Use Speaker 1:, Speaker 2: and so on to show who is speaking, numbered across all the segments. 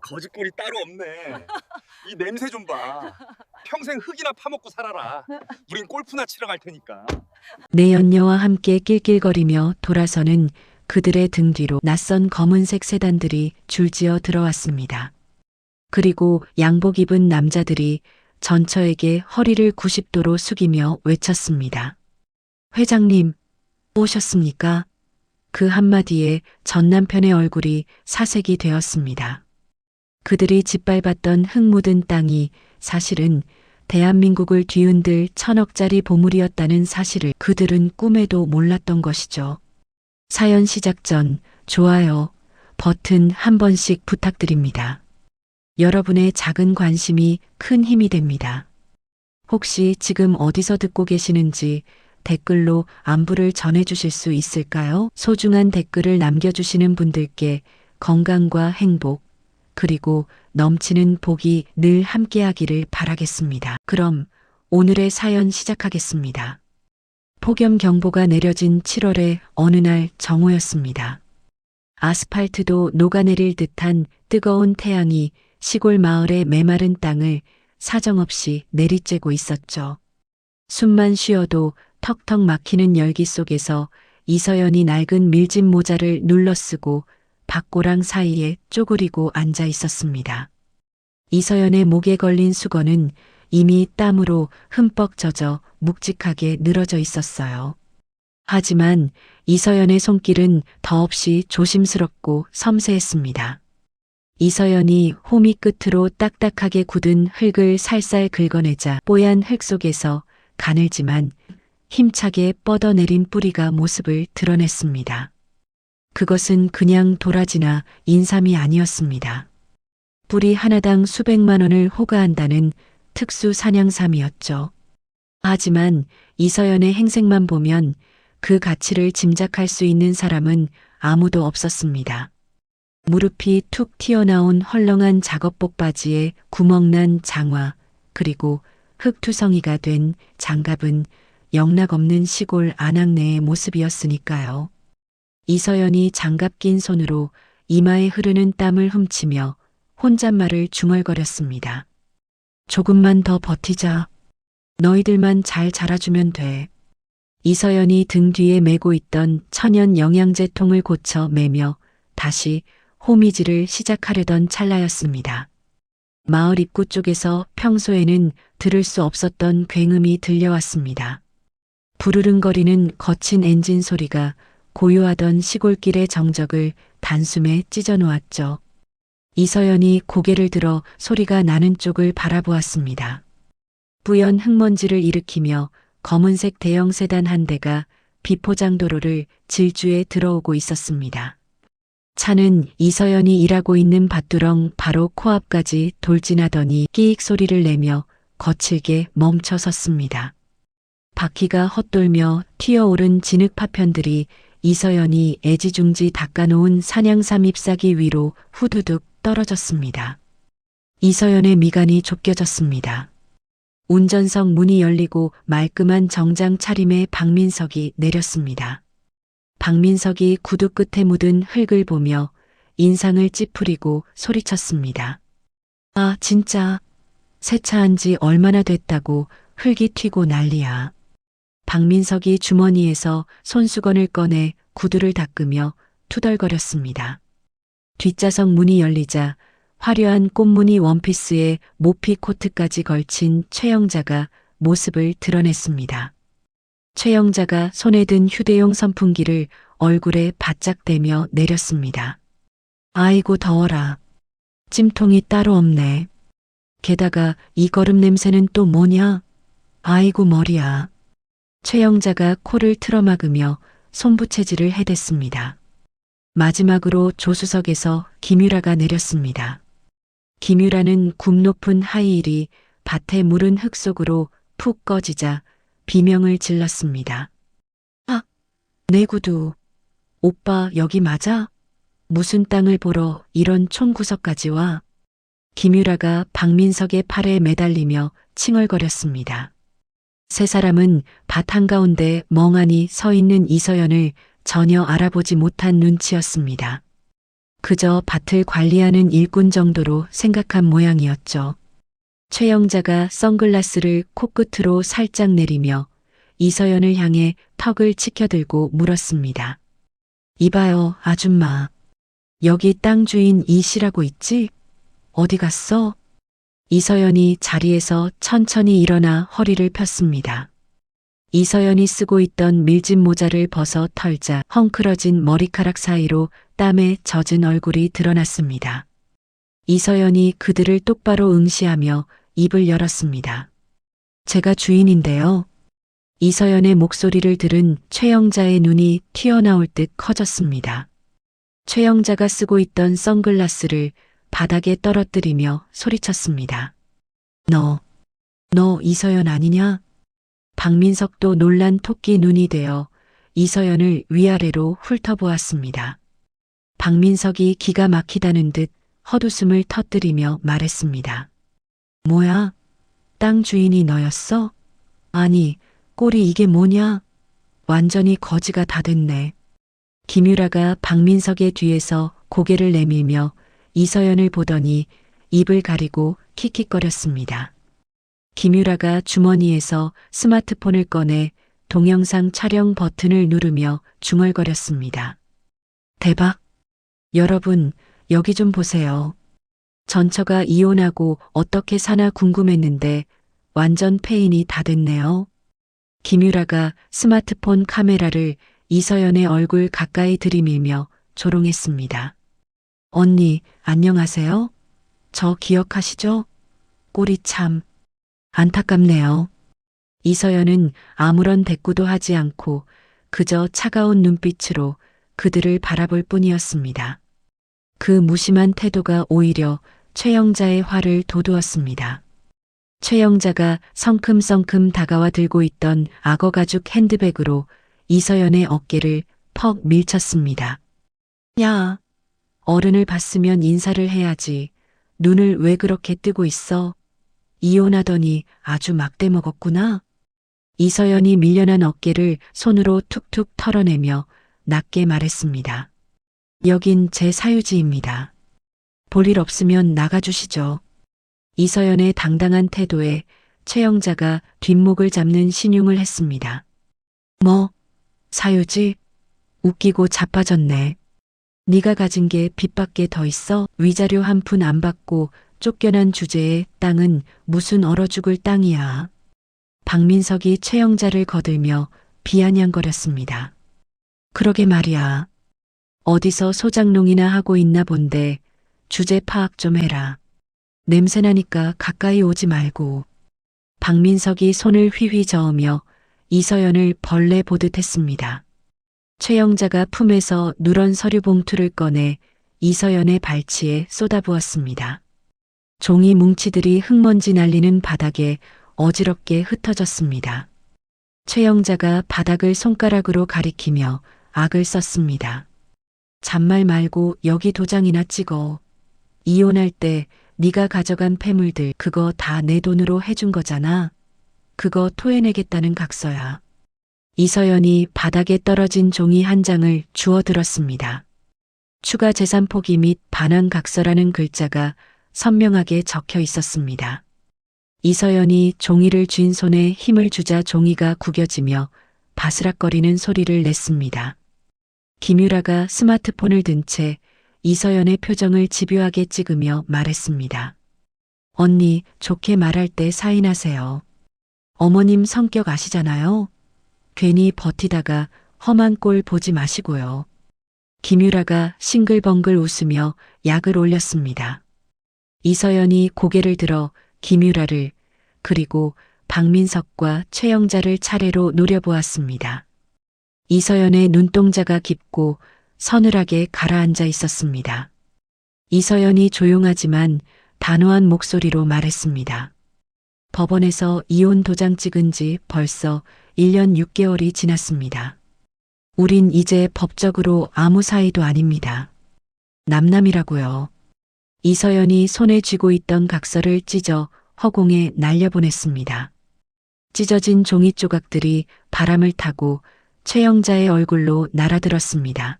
Speaker 1: 거짓골이 따로 없네. 이 냄새 좀 봐. 평생 흙이나 파먹고 살아라. 우린 골프나 치러 갈 테니까.
Speaker 2: 내연녀와 함께 낄낄거리며 돌아서는 그들의 등 뒤로 낯선 검은색 세단들이 줄지어 들어왔습니다. 그리고 양복 입은 남자들이 전처에게 허리를 90도로 숙이며 외쳤습니다. 회장님, 오셨습니까? 그 한마디에 전 남편의 얼굴이 사색이 되었습니다. 그들이 짓밟았던 흙 묻은 땅이 사실은 대한민국을 뒤흔들 1000억짜리 보물이었다는 사실을 그들은 꿈에도 몰랐던 것이죠. 사연 시작 전 좋아요 버튼 한 번씩 부탁드립니다. 여러분의 작은 관심이 큰 힘이 됩니다. 혹시 지금 어디서 듣고 계시는지 댓글로 안부를 전해주실 수 있을까요? 소중한 댓글을 남겨주시는 분들께 건강과 행복, 그리고 넘치는 복이 늘 함께하기를 바라겠습니다. 그럼 오늘의 사연 시작하겠습니다. 폭염경보가 내려진 7월의 어느 날 정오였습니다. 아스팔트도 녹아내릴 듯한 뜨거운 태양이 시골 마을의 메마른 땅을 사정없이 내리쬐고 있었죠. 숨만 쉬어도 턱턱 막히는 열기 속에서 이서연이 낡은 밀짚 모자를 눌러쓰고 밭고랑 사이에 쪼그리고 앉아 있었습니다. 이서연의 목에 걸린 수건은 이미 땀으로 흠뻑 젖어 묵직하게 늘어져 있었어요. 하지만 이서연의 손길은 더없이 조심스럽고 섬세했습니다. 이서연이 호미 끝으로 딱딱하게 굳은 흙을 살살 긁어내자 뽀얀 흙 속에서 가늘지만 힘차게 뻗어내린 뿌리가 모습을 드러냈습니다. 그것은 그냥 도라지나 인삼이 아니었습니다. 뿌리 하나당 수백만 원을 호가한다는 특수 사냥삼이었죠. 하지만 이서연의 행색만 보면 그 가치를 짐작할 수 있는 사람은 아무도 없었습니다. 무릎이 툭 튀어나온 헐렁한 작업복 바지에 구멍난 장화, 그리고 흙투성이가 된 장갑은 영락없는 시골 아낙네의 모습이었으니까요. 이서연이 장갑 낀 손으로 이마에 흐르는 땀을 훔치며 혼잣말을 중얼거렸습니다. 조금만 더 버티자. 너희들만 잘 자라주면 돼. 이서연이 등 뒤에 메고 있던 천연 영양제통을 고쳐 매며 다시 호미질을 시작하려던 찰나였습니다. 마을 입구 쪽에서 평소에는 들을 수 없었던 굉음이 들려왔습니다. 부르릉거리는 거친 엔진 소리가 고요하던 시골길의 정적을 단숨에 찢어놓았죠. 이서연이 고개를 들어 소리가 나는 쪽을 바라보았습니다. 뿌연 흙먼지를 일으키며 검은색 대형 세단 한 대가 비포장도로를 질주해 들어오고 있었습니다. 차는 이서연이 일하고 있는 밭두렁 바로 코앞까지 돌진하더니 끼익 소리를 내며 거칠게 멈춰 섰습니다. 바퀴가 헛돌며 튀어오른 진흙 파편들이 이서연이 애지중지 닦아놓은 사냥삼 잎사귀 위로 후두둑 떨어졌습니다. 이서연의 미간이 좁겨졌습니다. 운전석 문이 열리고 말끔한 정장 차림의 박민석이 내렸습니다. 박민석이 구두 끝에 묻은 흙을 보며 인상을 찌푸리고 소리쳤습니다. 아, 진짜 세차한 지 얼마나 됐다고 흙이 튀고 난리야. 박민석이 주머니에서 손수건을 꺼내 구두를 닦으며 투덜거렸습니다. 뒷좌석 문이 열리자 화려한 꽃무늬 원피스에 모피 코트까지 걸친 최영자가 모습을 드러냈습니다. 최영자가 손에 든 휴대용 선풍기를 얼굴에 바짝 대며 내렸습니다. 아이고 더워라. 찜통이 따로 없네. 게다가 이 거름 냄새는 또 뭐냐? 아이고 머리야. 최영자가 코를 틀어막으며 손부채질을 해댔습니다. 마지막으로 조수석에서 김유라가 내렸습니다. 김유라는 굽 높은 하이힐이 밭에 무른 흙 속으로 푹 꺼지자 비명을 질렀습니다. 아, 내 구두. 오빠 여기 맞아? 무슨 땅을 보러 이런 촌구석까지 와? 김유라가 박민석의 팔에 매달리며 칭얼거렸습니다. 세 사람은 밭 한가운데 멍하니 서 있는 이서연을 전혀 알아보지 못한 눈치였습니다. 그저 밭을 관리하는 일꾼 정도로 생각한 모양이었죠. 최영자가 선글라스를 코끝으로 살짝 내리며 이서연을 향해 턱을 치켜들고 물었습니다. 이봐요, 아줌마. 여기 땅 주인 이 씨라고 있지? 어디 갔어? 이서연이 자리에서 천천히 일어나 허리를 폈습니다. 이서연이 쓰고 있던 밀짚 모자를 벗어 털자 헝클어진 머리카락 사이로 땀에 젖은 얼굴이 드러났습니다. 이서연이 그들을 똑바로 응시하며 입을 열었습니다. 제가 주인인데요. 이서연의 목소리를 들은 최영자의 눈이 튀어나올 듯 커졌습니다. 최영자가 쓰고 있던 선글라스를 바닥에 떨어뜨리며 소리쳤습니다. 너 이서연 아니냐? 박민석도 놀란 토끼 눈이 되어 이서연을 위아래로 훑어보았습니다. 박민석이 기가 막히다는 듯 헛웃음을 터뜨리며 말했습니다. 뭐야? 땅 주인이 너였어? 아니, 꼴이 이게 뭐냐? 완전히 거지가 다 됐네. 김유라가 박민석의 뒤에서 고개를 내밀며 이서연을 보더니 입을 가리고 킥킥거렸습니다. 김유라가 주머니에서 스마트폰을 꺼내 동영상 촬영 버튼을 누르며 중얼거렸습니다. 대박! 여러분, 여기 좀 보세요. 전처가 이혼하고 어떻게 사나 궁금했는데 완전 페인이 다 됐네요. 김유라가 스마트폰 카메라를 이서연의 얼굴 가까이 들이밀며 조롱했습니다. 언니, 안녕하세요? 저 기억하시죠? 꼴이 참 안타깝네요. 이서연은 아무런 대꾸도 하지 않고 그저 차가운 눈빛으로 그들을 바라볼 뿐이었습니다. 그 무심한 태도가 오히려 최영자의 화를 돋우었습니다. 최영자가 성큼성큼 다가와 들고 있던 악어 가죽 핸드백으로 이서연의 어깨를 퍽 밀쳤습니다. 야, 어른을 봤으면 인사를 해야지. 눈을 왜 그렇게 뜨고 있어? 이혼하더니 아주 막대 먹었구나. 이서연이 밀려난 어깨를 손으로 툭툭 털어내며 낮게 말했습니다. 여긴 제 사유지입니다. 볼일 없으면 나가주시죠. 이서연의 당당한 태도에 최영자가 뒷목을 잡는 신용을 했습니다. 뭐? 사유지? 웃기고 자빠졌네. 네가 가진 게 빚밖에 더 있어? 위자료 한 푼 안 받고 쫓겨난 주제에 땅은 무슨 얼어 죽을 땅이야. 박민석이 최영자를 거들며 비아냥거렸습니다. 그러게 말이야. 어디서 소장농이나 하고 있나 본데 주제 파악 좀 해라. 냄새나니까 가까이 오지 말고. 박민석이 손을 휘휘 저으며 이서연을 벌레 보듯 했습니다. 최영자가 품에서 누런 서류 봉투를 꺼내 이서연의 발치에 쏟아부었습니다. 종이 뭉치들이 흙먼지 날리는 바닥에 어지럽게 흩어졌습니다. 최영자가 바닥을 손가락으로 가리키며 악을 썼습니다. 잔말 말고 여기 도장이나 찍어. 이혼할 때 네가 가져간 폐물들 그거 다 내 돈으로 해준 거잖아. 그거 토해내겠다는 각서야. 이서연이 바닥에 떨어진 종이 한 장을 주워들었습니다. 추가 재산 포기 및 반환 각서라는 글자가 선명하게 적혀 있었습니다. 이서연이 종이를 쥔 손에 힘을 주자 종이가 구겨지며 바스락거리는 소리를 냈습니다. 김유라가 스마트폰을 든 채 이서연의 표정을 집요하게 찍으며 말했습니다. 언니, 좋게 말할 때 사인하세요. 어머님 성격 아시잖아요. 괜히 버티다가 험한 꼴 보지 마시고요. 김유라가 싱글벙글 웃으며 약을 올렸습니다. 이서연이 고개를 들어 김유라를 그리고 박민석과 최영자를 차례로 노려보았습니다. 이서연의 눈동자가 깊고 서늘하게 가라앉아 있었습니다. 이서연이 조용하지만 단호한 목소리로 말했습니다. 법원에서 이혼 도장 찍은 지 벌써 1년 6개월이 지났습니다. 우린 이제 법적으로 아무 사이도 아닙니다. 남남이라고요. 이서연이 손에 쥐고 있던 각서를 찢어 허공에 날려보냈습니다. 찢어진 종이 조각들이 바람을 타고 최영자의 얼굴로 날아들었습니다.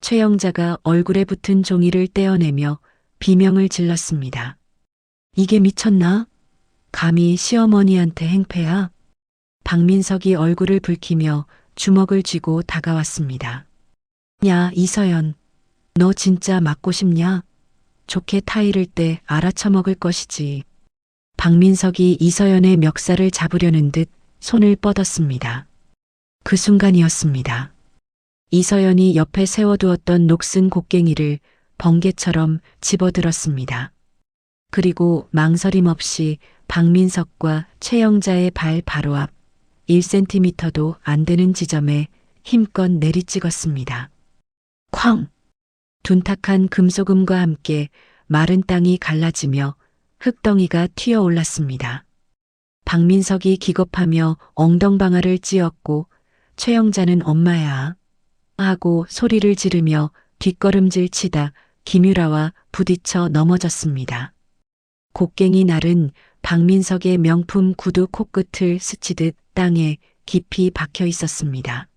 Speaker 2: 최영자가 얼굴에 붙은 종이를 떼어내며 비명을 질렀습니다. 이게 미쳤나? 감히 시어머니한테 행패야? 박민석이 얼굴을 붉히며 주먹을 쥐고 다가왔습니다. 야, 이서연. 너 진짜 맞고 싶냐? 좋게 타이를 때 알아쳐먹을 것이지. 박민석이 이서연의 멱살을 잡으려는 듯 손을 뻗었습니다. 그 순간이었습니다. 이서연이 옆에 세워두었던 녹슨 곡괭이를 번개처럼 집어들었습니다. 그리고 망설임 없이 박민석과 최영자의 발 바로 앞 1cm도 안 되는 지점에 힘껏 내리찍었습니다. 쾅! 둔탁한 금소금과 함께 마른 땅이 갈라지며 흙덩이가 튀어올랐습니다. 박민석이 기겁하며 엉덩방아를 찧었고 최영자는 엄마야 하고 소리를 지르며 뒷걸음질 치다 김유라와 부딪혀 넘어졌습니다. 곡괭이 날은 박민석의 명품 구두 코끝을 스치듯 땅에 깊이 박혀 있었습니다.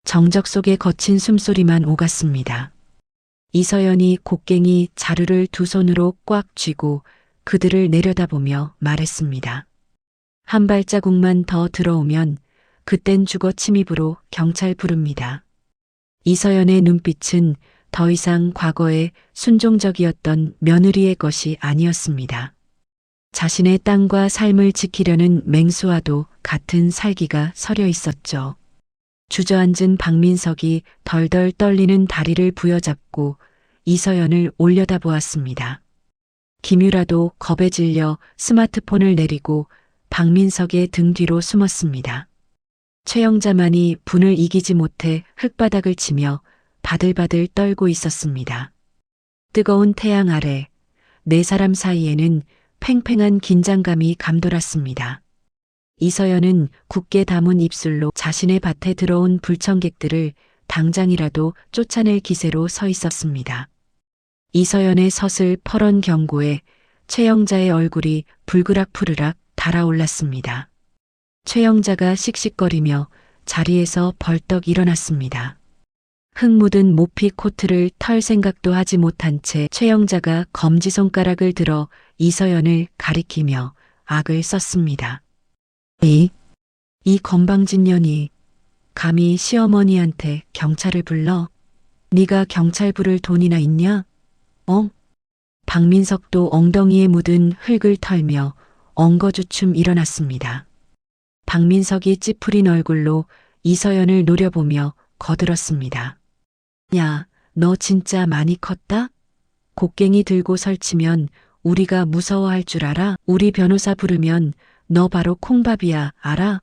Speaker 2: 정적 속에 거친 숨소리만 오갔습니다. 이서연이 곡괭이 자루를 두 손으로 꽉 쥐고 그들을 내려다보며 말했습니다. 한 발자국만 더 들어오면 그땐 주거 침입으로 경찰 부릅니다. 이서연의 눈빛은 더 이상 과거의 순종적이었던 며느리의 것이 아니었습니다. 자신의 땅과 삶을 지키려는 맹수와도 같은 살기가 서려 있었죠. 주저앉은 박민석이 덜덜 떨리는 다리를 부여잡고 이서연을 올려다보았습니다. 김유라도 겁에 질려 스마트폰을 내리고 박민석의 등 뒤로 숨었습니다. 최영자만이 분을 이기지 못해 흙바닥을 치며 바들바들 떨고 있었습니다. 뜨거운 태양 아래 네 사람 사이에는 팽팽한 긴장감이 감돌았습니다. 이서연은 굳게 담은 입술로 자신의 밭에 들어온 불청객들을 당장이라도 쫓아낼 기세로 서 있었습니다. 이서연의 서슬 퍼런 경고에 최영자의 얼굴이 불그락푸르락 달아올랐습니다. 최영자가 씩씩거리며 자리에서 벌떡 일어났습니다. 흙 묻은 모피 코트를 털 생각도 하지 못한 채 최영자가 검지손가락을 들어 이서연을 가리키며 악을 썼습니다. 이 건방진 년이 감히 시어머니한테 경찰을 불러? 네가 경찰 부를 돈이나 있냐? 박민석도 엉덩이에 묻은 흙을 털며 엉거주춤 일어났습니다. 박민석이 찌푸린 얼굴로 이서연을 노려보며 거들었습니다. 야, 너 진짜 많이 컸다? 곡괭이 들고 설치면 우리가 무서워할 줄 알아? 우리 변호사 부르면 너 바로 콩밥이야, 알아?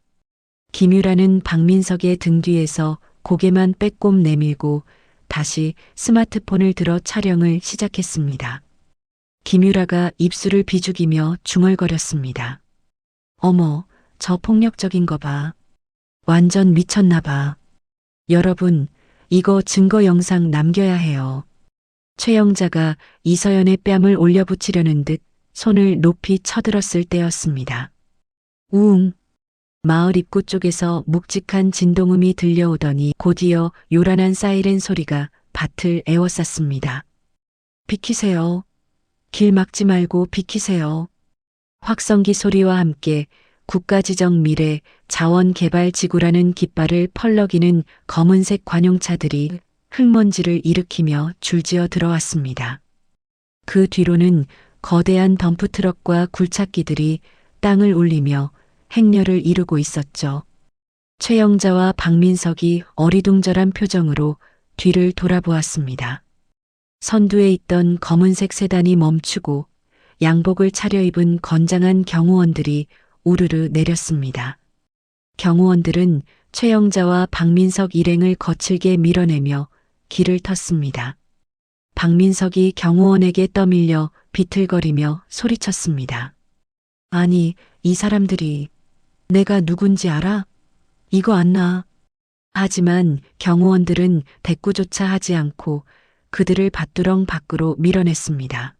Speaker 2: 김유라는 박민석의 등 뒤에서 고개만 빼꼼 내밀고 다시 스마트폰을 들어 촬영을 시작했습니다. 김유라가 입술을 비죽이며 중얼거렸습니다. 어머, 저 폭력적인 거 봐. 완전 미쳤나 봐. 여러분, 이거 증거 영상 남겨야 해요. 최영자가 이서연의 뺨을 올려붙이려는 듯 손을 높이 쳐들었을 때였습니다. 우웅. 마을 입구 쪽에서 묵직한 진동음이 들려오더니 곧이어 요란한 사이렌 소리가 밭을 에워쌌습니다. 비키세요. 길 막지 말고 비키세요. 확성기 소리와 함께 국가지정 미래 자원개발지구라는 깃발을 펄럭이는 검은색 관용차들이 흙먼지를 일으키며 줄지어 들어왔습니다. 그 뒤로는 거대한 덤프트럭과 굴착기들이 땅을 울리며 행렬을 이루고 있었죠. 최영자와 박민석이 어리둥절한 표정으로 뒤를 돌아보았습니다. 선두에 있던 검은색 세단이 멈추고 양복을 차려입은 건장한 경호원들이 우르르 내렸습니다. 경호원들은 최영자와 박민석 일행을 거칠게 밀어내며 길을 텄습니다. 박민석이 경호원에게 떠밀려 비틀거리며 소리쳤습니다. 아니, 이 사람들이 내가 누군지 알아? 이거 안 나. 하지만 경호원들은 대꾸조차 하지 않고 그들을 밭두렁 밖으로 밀어냈습니다.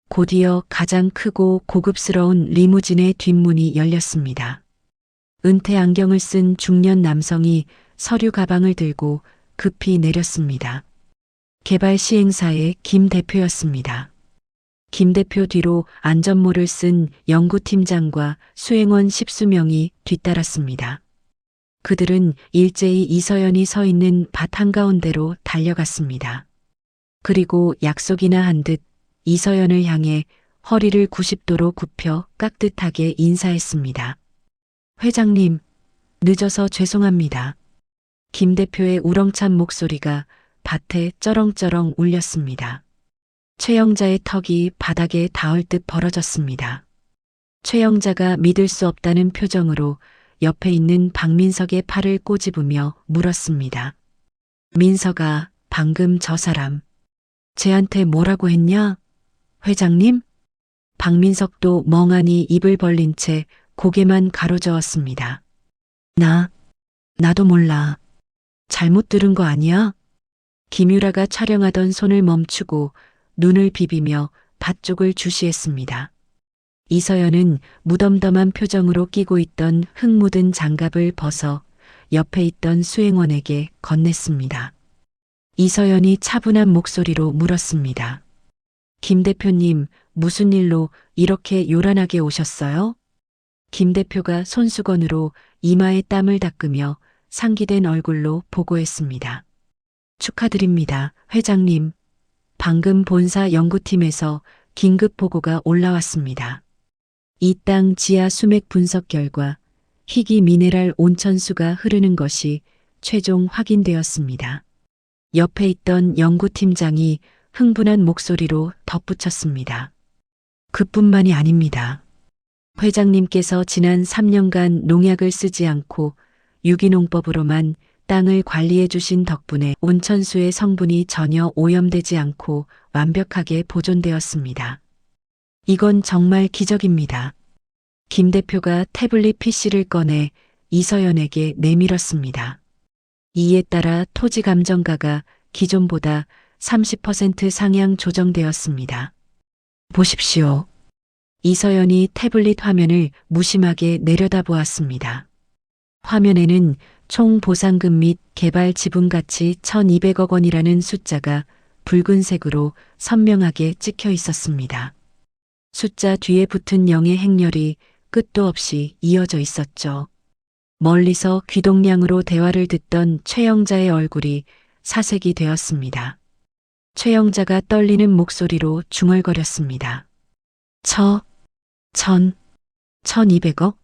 Speaker 2: 곧이어 가장 크고 고급스러운 리무진의 뒷문이 열렸습니다. 은퇴 안경을 쓴 중년 남성이 서류 가방을 들고 급히 내렸습니다. 개발 시행사의 김 대표였습니다. 김 대표 뒤로 안전모를 쓴 연구팀장과 수행원 10수명이 뒤따랐습니다. 그들은 일제히 이서연이 서 있는 밭 한가운데로 달려갔습니다. 그리고 약속이나 한 듯 이서연을 향해 허리를 90도로 굽혀 깍듯하게 인사했습니다. 회장님, 늦어서 죄송합니다. 김 대표의 우렁찬 목소리가 밭에 쩌렁쩌렁 울렸습니다. 최영자의 턱이 바닥에 닿을 듯 벌어졌습니다. 최영자가 믿을 수 없다는 표정으로 옆에 있는 박민석의 팔을 꼬집으며 물었습니다. 민석아, 방금 저 사람 쟤한테 뭐라고 했냐? 회장님? 박민석도 멍하니 입을 벌린 채 고개만 가로저었습니다. 나도 몰라. 잘못 들은 거 아니야? 김유라가 촬영하던 손을 멈추고 눈을 비비며 밭 쪽을 주시했습니다. 이서연은 무덤덤한 표정으로 끼고 있던 흙 묻은 장갑을 벗어 옆에 있던 수행원에게 건넸습니다. 이서연이 차분한 목소리로 물었습니다. 김 대표님, 무슨 일로 이렇게 요란하게 오셨어요? 김 대표가 손수건으로 이마에 땀을 닦으며 상기된 얼굴로 보고했습니다. 축하드립니다, 회장님. 방금 본사 연구팀에서 긴급 보고가 올라왔습니다. 이 땅 지하 수맥 분석 결과 희귀 미네랄 온천수가 흐르는 것이 최종 확인되었습니다. 옆에 있던 연구팀장이 흥분한 목소리로 덧붙였습니다. 그뿐만이 아닙니다. 회장님께서 지난 3년간 농약을 쓰지 않고 유기농법으로만 땅을 관리해 주신 덕분에 온천수의 성분이 전혀 오염되지 않고 완벽하게 보존되었습니다. 이건 정말 기적입니다. 김 대표가 태블릿 PC를 꺼내 이서연에게 내밀었습니다. 이에 따라 토지 감정가가 기존보다 30% 상향 조정되었습니다. 보십시오. 이서연이 태블릿 화면을 무심하게 내려다보았습니다. 화면에는 총 보상금 및 개발 지분 가치 1,200억 원이라는 숫자가 붉은색으로 선명하게 찍혀 있었습니다. 숫자 뒤에 붙은 0의 행렬이 끝도 없이 이어져 있었죠. 멀리서 귀동냥으로 대화를 듣던 최영자의 얼굴이 사색이 되었습니다. 최영자가 떨리는 목소리로 중얼거렸습니다. 1,200억?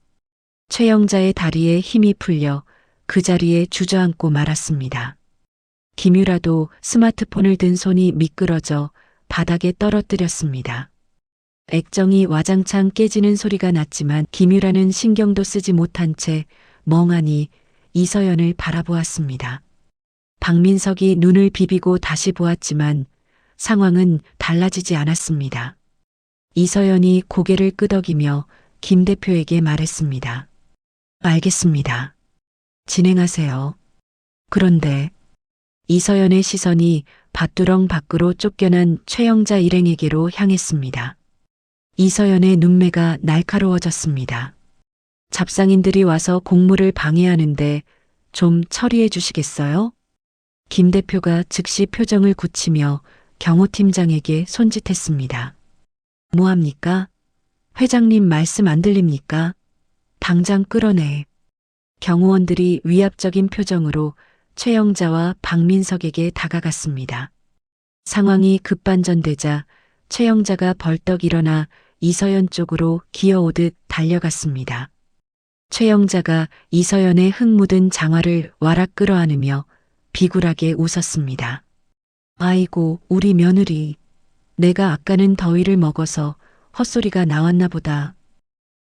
Speaker 2: 최영자의 다리에 힘이 풀려 그 자리에 주저앉고 말았습니다. 김유라도 스마트폰을 든 손이 미끄러져 바닥에 떨어뜨렸습니다. 액정이 와장창 깨지는 소리가 났지만 김유라는 신경도 쓰지 못한 채 멍하니 이서연을 바라보았습니다. 박민석이 눈을 비비고 다시 보았지만 상황은 달라지지 않았습니다. 이서연이 고개를 끄덕이며 김 대표에게 말했습니다. 알겠습니다. 진행하세요. 그런데 이서연의 시선이 밭두렁 밖으로 쫓겨난 최영자 일행에게로 향했습니다. 이서연의 눈매가 날카로워졌습니다. 잡상인들이 와서 공무를 방해하는데 좀 처리해 주시겠어요? 김 대표가 즉시 표정을 굳히며 경호팀장에게 손짓했습니다. 뭐합니까? 회장님 말씀 안 들립니까? 당장 끌어내. 경호원들이 위압적인 표정으로 최영자와 박민석에게 다가갔습니다. 상황이 급반전되자 최영자가 벌떡 일어나 이서연 쪽으로 기어오듯 달려갔습니다. 최영자가 이서연의 흙 묻은 장화를 와락 끌어안으며 비굴하게 웃었습니다. 아이고, 우리 며느리. 내가 아까는 더위를 먹어서 헛소리가 나왔나 보다.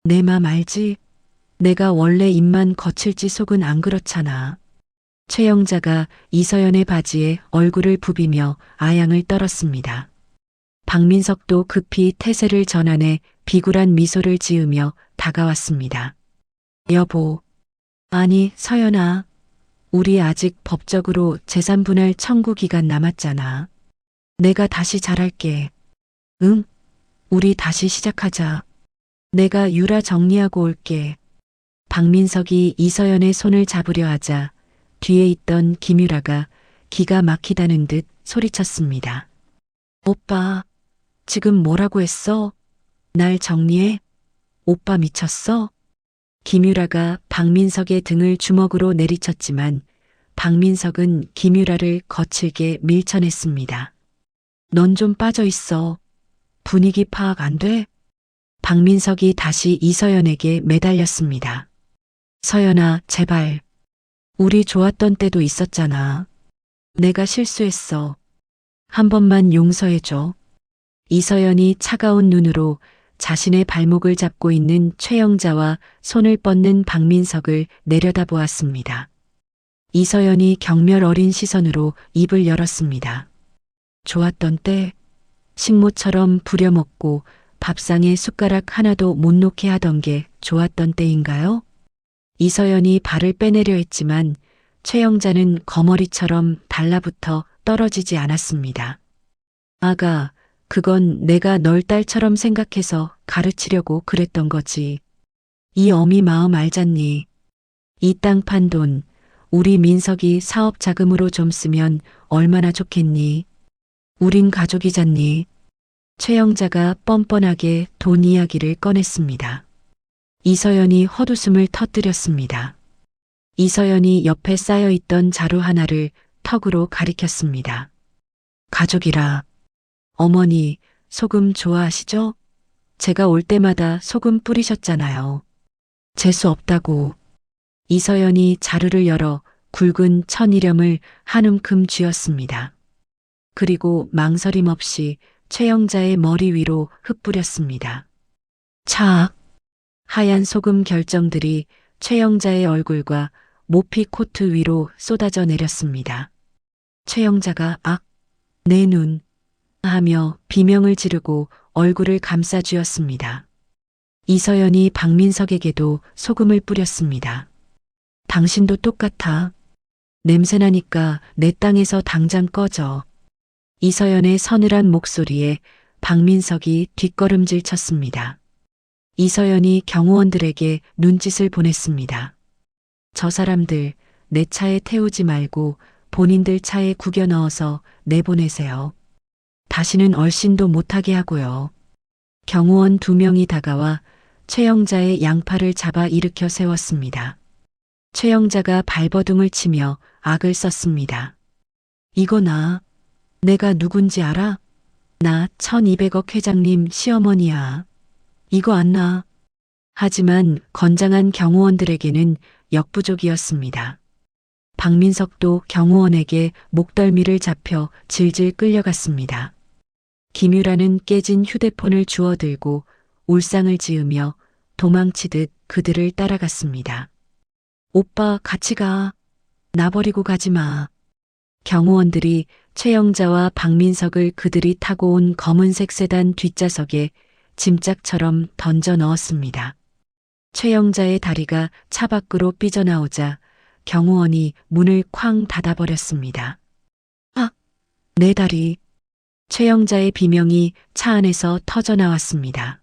Speaker 2: 내 맘 알지? 내가 원래 입만 거칠지 속은 안 그렇잖아. 최영자가 이서연의 바지에 얼굴을 부비며 아양을 떨었습니다. 박민석도 급히 태세를 전환해 비굴한 미소를 지으며 다가왔습니다. 여보. 아니, 서연아. 우리 아직 법적으로 재산분할 청구 기간 남았잖아. 내가 다시 잘할게. 응? 우리 다시 시작하자. 내가 유라 정리하고 올게. 박민석이 이서연의 손을 잡으려 하자 뒤에 있던 김유라가 기가 막히다는 듯 소리쳤습니다. 오빠, 지금 뭐라고 했어? 날 정리해? 오빠 미쳤어? 김유라가 박민석의 등을 주먹으로 내리쳤지만 박민석은 김유라를 거칠게 밀쳐냈습니다. 넌 좀 빠져 있어. 분위기 파악 안 돼? 박민석이 다시 이서연에게 매달렸습니다. 서연아, 제발. 우리 좋았던 때도 있었잖아. 내가 실수했어. 한 번만 용서해줘. 이서연이 차가운 눈으로 자신의 발목을 잡고 있는 최영자와 손을 뻗는 박민석을 내려다보았습니다. 이서연이 경멸 어린 시선으로 입을 열었습니다. 좋았던 때, 식모처럼 부려먹고 밥상에 숟가락 하나도 못 놓게 하던 게 좋았던 때인가요? 이서연이 발을 빼내려 했지만 최영자는 거머리처럼 달라붙어 떨어지지 않았습니다. 아가, 그건 내가 널 딸처럼 생각해서 가르치려고 그랬던 거지. 이 어미 마음 알잖니. 이 땅 판 돈, 우리 민석이 사업 자금으로 좀 쓰면 얼마나 좋겠니? 우린 가족이잖니. 최영자가 뻔뻔하게 돈 이야기를 꺼냈습니다. 이서연이 헛웃음을 터뜨렸습니다. 이서연이 옆에 쌓여있던 자루 하나를 턱으로 가리켰습니다. 가족이라. 어머니, 소금 좋아하시죠? 제가 올 때마다 소금 뿌리셨잖아요. 재수 없다고. 이서연이 자루를 열어 굵은 천일염을 한 움큼 쥐었습니다. 그리고 망설임 없이 최영자의 머리 위로 흩뿌렸습니다. 착! 하얀 소금 결정들이 최영자의 얼굴과 모피 코트 위로 쏟아져 내렸습니다. 최영자가 악! 내 눈! 하며 비명을 지르고 얼굴을 감싸 쥐었습니다. 이서연이 박민석에게도 소금을 뿌렸습니다. 당신도 똑같아. 냄새나니까 내 땅에서 당장 꺼져. 이서연의 서늘한 목소리에 박민석이 뒷걸음질 쳤습니다. 이서연이 경호원들에게 눈짓을 보냈습니다. 저 사람들 내 차에 태우지 말고 본인들 차에 구겨 넣어서 내보내세요. 다시는 얼씬도 못하게 하고요. 경호원 2명이 다가와 최영자의 양팔을 잡아 일으켜 세웠습니다. 최영자가 발버둥을 치며 악을 썼습니다. 이거 내가 누군지 알아? 나 1200억 회장님 시어머니야. 이거 안 나. 하지만 건장한 경호원들에게는 역부족이었습니다. 박민석도 경호원에게 목덜미를 잡혀 질질 끌려갔습니다. 김유라는 깨진 휴대폰을 주워들고 울상을 지으며 도망치듯 그들을 따라갔습니다. 오빠 같이 가. 나 버리고 가지 마. 경호원들이 최영자와 박민석을 그들이 타고 온 검은색 세단 뒷좌석에 짐짝처럼 던져 넣었습니다. 최영자의 다리가 차 밖으로 삐져나오자 경호원이 문을 쾅 닫아버렸습니다. 아, 내 다리. 최영자의 비명이 차 안에서 터져 나왔습니다.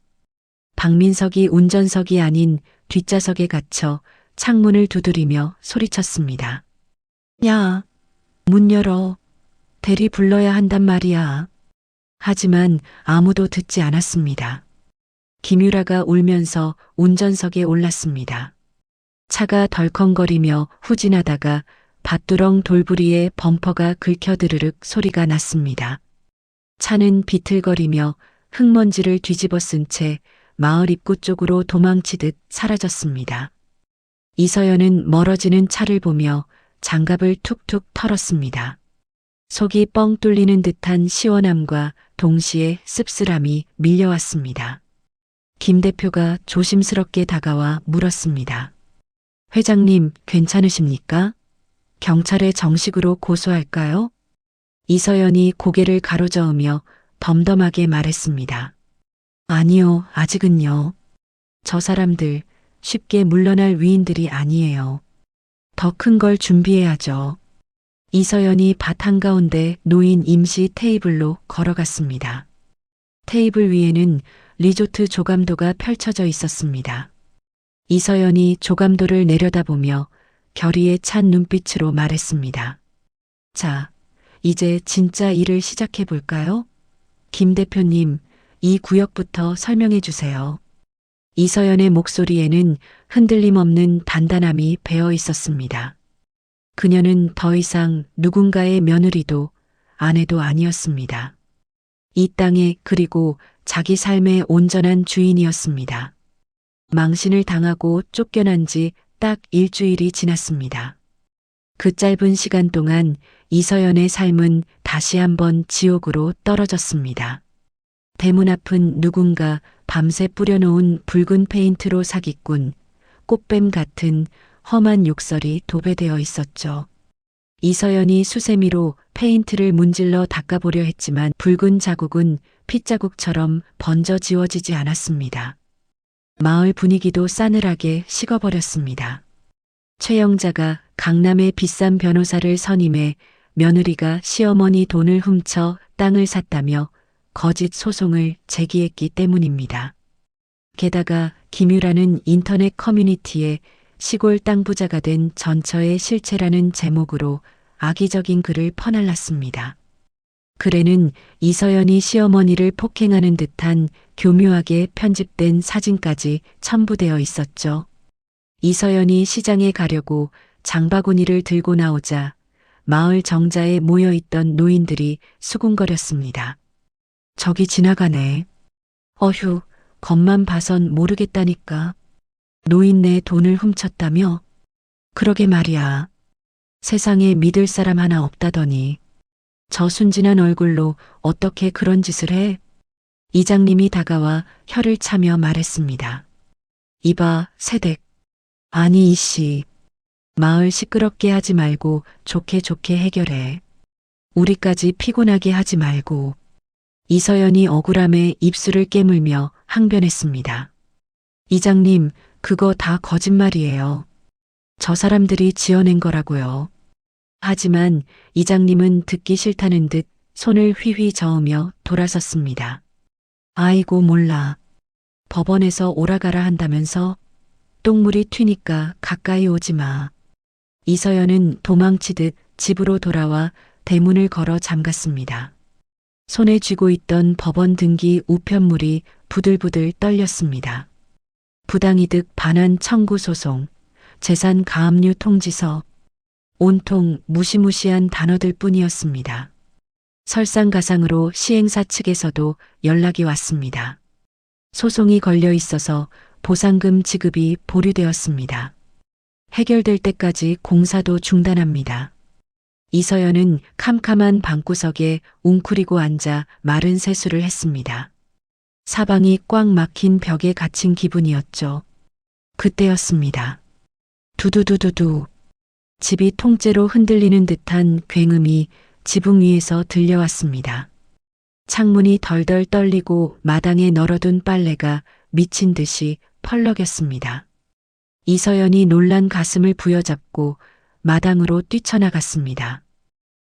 Speaker 2: 박민석이 운전석이 아닌 뒷좌석에 갇혀 창문을 두드리며 소리쳤습니다. 야, 문 열어. 대리 불러야 한단 말이야. 하지만 아무도 듣지 않았습니다. 김유라가 울면서 운전석에 올랐습니다. 차가 덜컹거리며 후진하다가 밭두렁 돌부리에 범퍼가 긁혀 드르륵 소리가 났습니다. 차는 비틀거리며 흙먼지를 뒤집어 쓴 채 마을 입구 쪽으로 도망치듯 사라졌습니다. 이서연은 멀어지는 차를 보며 장갑을 툭툭 털었습니다. 속이 뻥 뚫리는 듯한 시원함과 동시에 씁쓸함이 밀려왔습니다. 김 대표가 조심스럽게 다가와 물었습니다. 회장님, 괜찮으십니까? 경찰에 정식으로 고소할까요? 이서연이 고개를 가로저으며 덤덤하게 말했습니다. 아니요, 아직은요. 저 사람들 쉽게 물러날 위인들이 아니에요. 더 큰 걸 준비해야죠. 이서연이 밭 한가운데 놓인 임시 테이블로 걸어갔습니다. 테이블 위에는 리조트 조감도가 펼쳐져 있었습니다. 이서연이 조감도를 내려다보며 결의에 찬 눈빛으로 말했습니다. 자, 이제 진짜 일을 시작해 볼까요? 김 대표님, 이 구역부터 설명해 주세요. 이서연의 목소리에는 흔들림 없는 단단함이 배어 있었습니다. 그녀는 더 이상 누군가의 며느리도 아내도 아니었습니다. 이 땅의 그리고 자기 삶의 온전한 주인이었습니다. 망신을 당하고 쫓겨난 지 딱 일주일이 지났습니다. 그 짧은 시간 동안 이서연의 삶은 다시 한번 지옥으로 떨어졌습니다. 대문 앞은 누군가 밤새 뿌려놓은 붉은 페인트로 사기꾼, 꽃뱀 같은 험한 욕설이 도배되어 있었죠. 이서연이 수세미로 페인트를 문질러 닦아보려 했지만 붉은 자국은 핏자국처럼 번져 지워지지 않았습니다. 마을 분위기도 싸늘하게 식어버렸습니다. 최영자가 강남의 비싼 변호사를 선임해 며느리가 시어머니 돈을 훔쳐 땅을 샀다며 거짓 소송을 제기했기 때문입니다. 게다가 김유라는 인터넷 커뮤니티에 시골 땅 부자가 된 전처의 실체라는 제목으로 악의적인 글을 퍼날랐습니다. 글에는 이서연이 시어머니를 폭행하는 듯한 교묘하게 편집된 사진까지 첨부되어 있었죠. 이서연이 시장에 가려고 장바구니를 들고 나오자 마을 정자에 모여있던 노인들이 수군거렸습니다. 저기 지나가네. 어휴, 겉만 봐선 모르겠다니까. 노인네 돈을 훔쳤다며? 그러게 말이야. 세상에 믿을 사람 하나 없다더니. 저 순진한 얼굴로 어떻게 그런 짓을 해? 이장님이 다가와 혀를 차며 말했습니다. 이봐, 새댁. 아니 이씨. 마을 시끄럽게 하지 말고 좋게 좋게 해결해. 우리까지 피곤하게 하지 말고. 이서연이 억울함에 입술을 깨물며 항변했습니다. 이장님, 그거 다 거짓말이에요. 저 사람들이 지어낸 거라고요. 하지만 이장님은 듣기 싫다는 듯 손을 휘휘 저으며 돌아섰습니다. 아이고 몰라. 법원에서 오라가라 한다면서? 똥물이 튀니까 가까이 오지 마. 이서연은 도망치듯 집으로 돌아와 대문을 걸어 잠갔습니다. 손에 쥐고 있던 법원 등기 우편물이 부들부들 떨렸습니다. 부당이득 반환 청구 소송, 재산 가압류 통지서, 온통 무시무시한 단어들 뿐이었습니다. 설상가상으로 시행사 측에서도 연락이 왔습니다. 소송이 걸려 있어서 보상금 지급이 보류되었습니다. 해결될 때까지 공사도 중단합니다. 이서연은 캄캄한 방구석에 웅크리고 앉아 마른 세수를 했습니다. 사방이 꽉 막힌 벽에 갇힌 기분이었죠. 그때였습니다. 두두두두두. 집이 통째로 흔들리는 듯한 굉음이 지붕 위에서 들려왔습니다. 창문이 덜덜 떨리고 마당에 널어둔 빨래가 미친 듯이 펄럭였습니다. 이서연이 놀란 가슴을 부여잡고 마당으로 뛰쳐나갔습니다.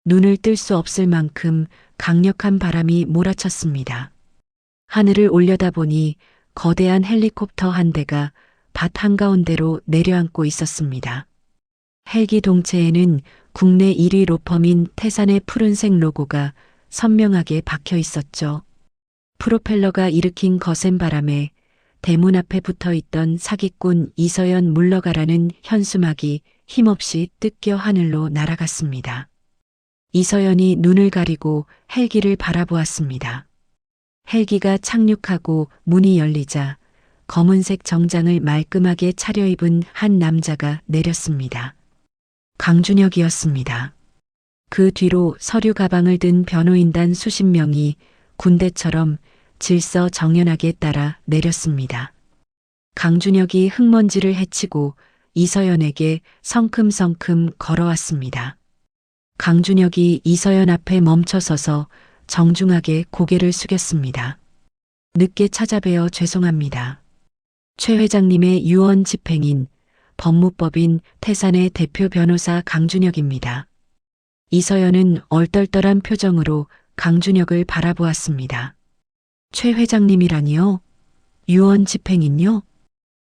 Speaker 2: 눈을 뜰 수 없을 만큼 강력한 바람이 몰아쳤습니다. 하늘을 올려다보니 거대한 헬리콥터 한 대가 밭 한가운데로 내려앉고 있었습니다. 헬기 동체에는 국내 1위 로펌인 태산의 푸른색 로고가 선명하게 박혀 있었죠. 프로펠러가 일으킨 거센 바람에 대문 앞에 붙어 있던 사기꾼 이서연 물러가라는 현수막이 힘없이 뜯겨 하늘로 날아갔습니다. 이서연이 눈을 가리고 헬기를 바라보았습니다. 헬기가 착륙하고 문이 열리자 검은색 정장을 말끔하게 차려입은 한 남자가 내렸습니다. 강준혁이었습니다. 그 뒤로 서류 가방을 든 변호인단 수십 명이 군대처럼 질서정연하게 따라 내렸습니다. 강준혁이 흙먼지를 헤치고 이서연에게 성큼성큼 걸어왔습니다. 강준혁이 이서연 앞에 멈춰서서 정중하게 고개를 숙였습니다. 늦게 찾아뵈어 죄송합니다. 최 회장님의 유언 집행인 법무법인 태산의 대표 변호사 강준혁입니다. 이서연은 얼떨떨한 표정으로 강준혁을 바라보았습니다. 최 회장님이라니요? 유언 집행인요?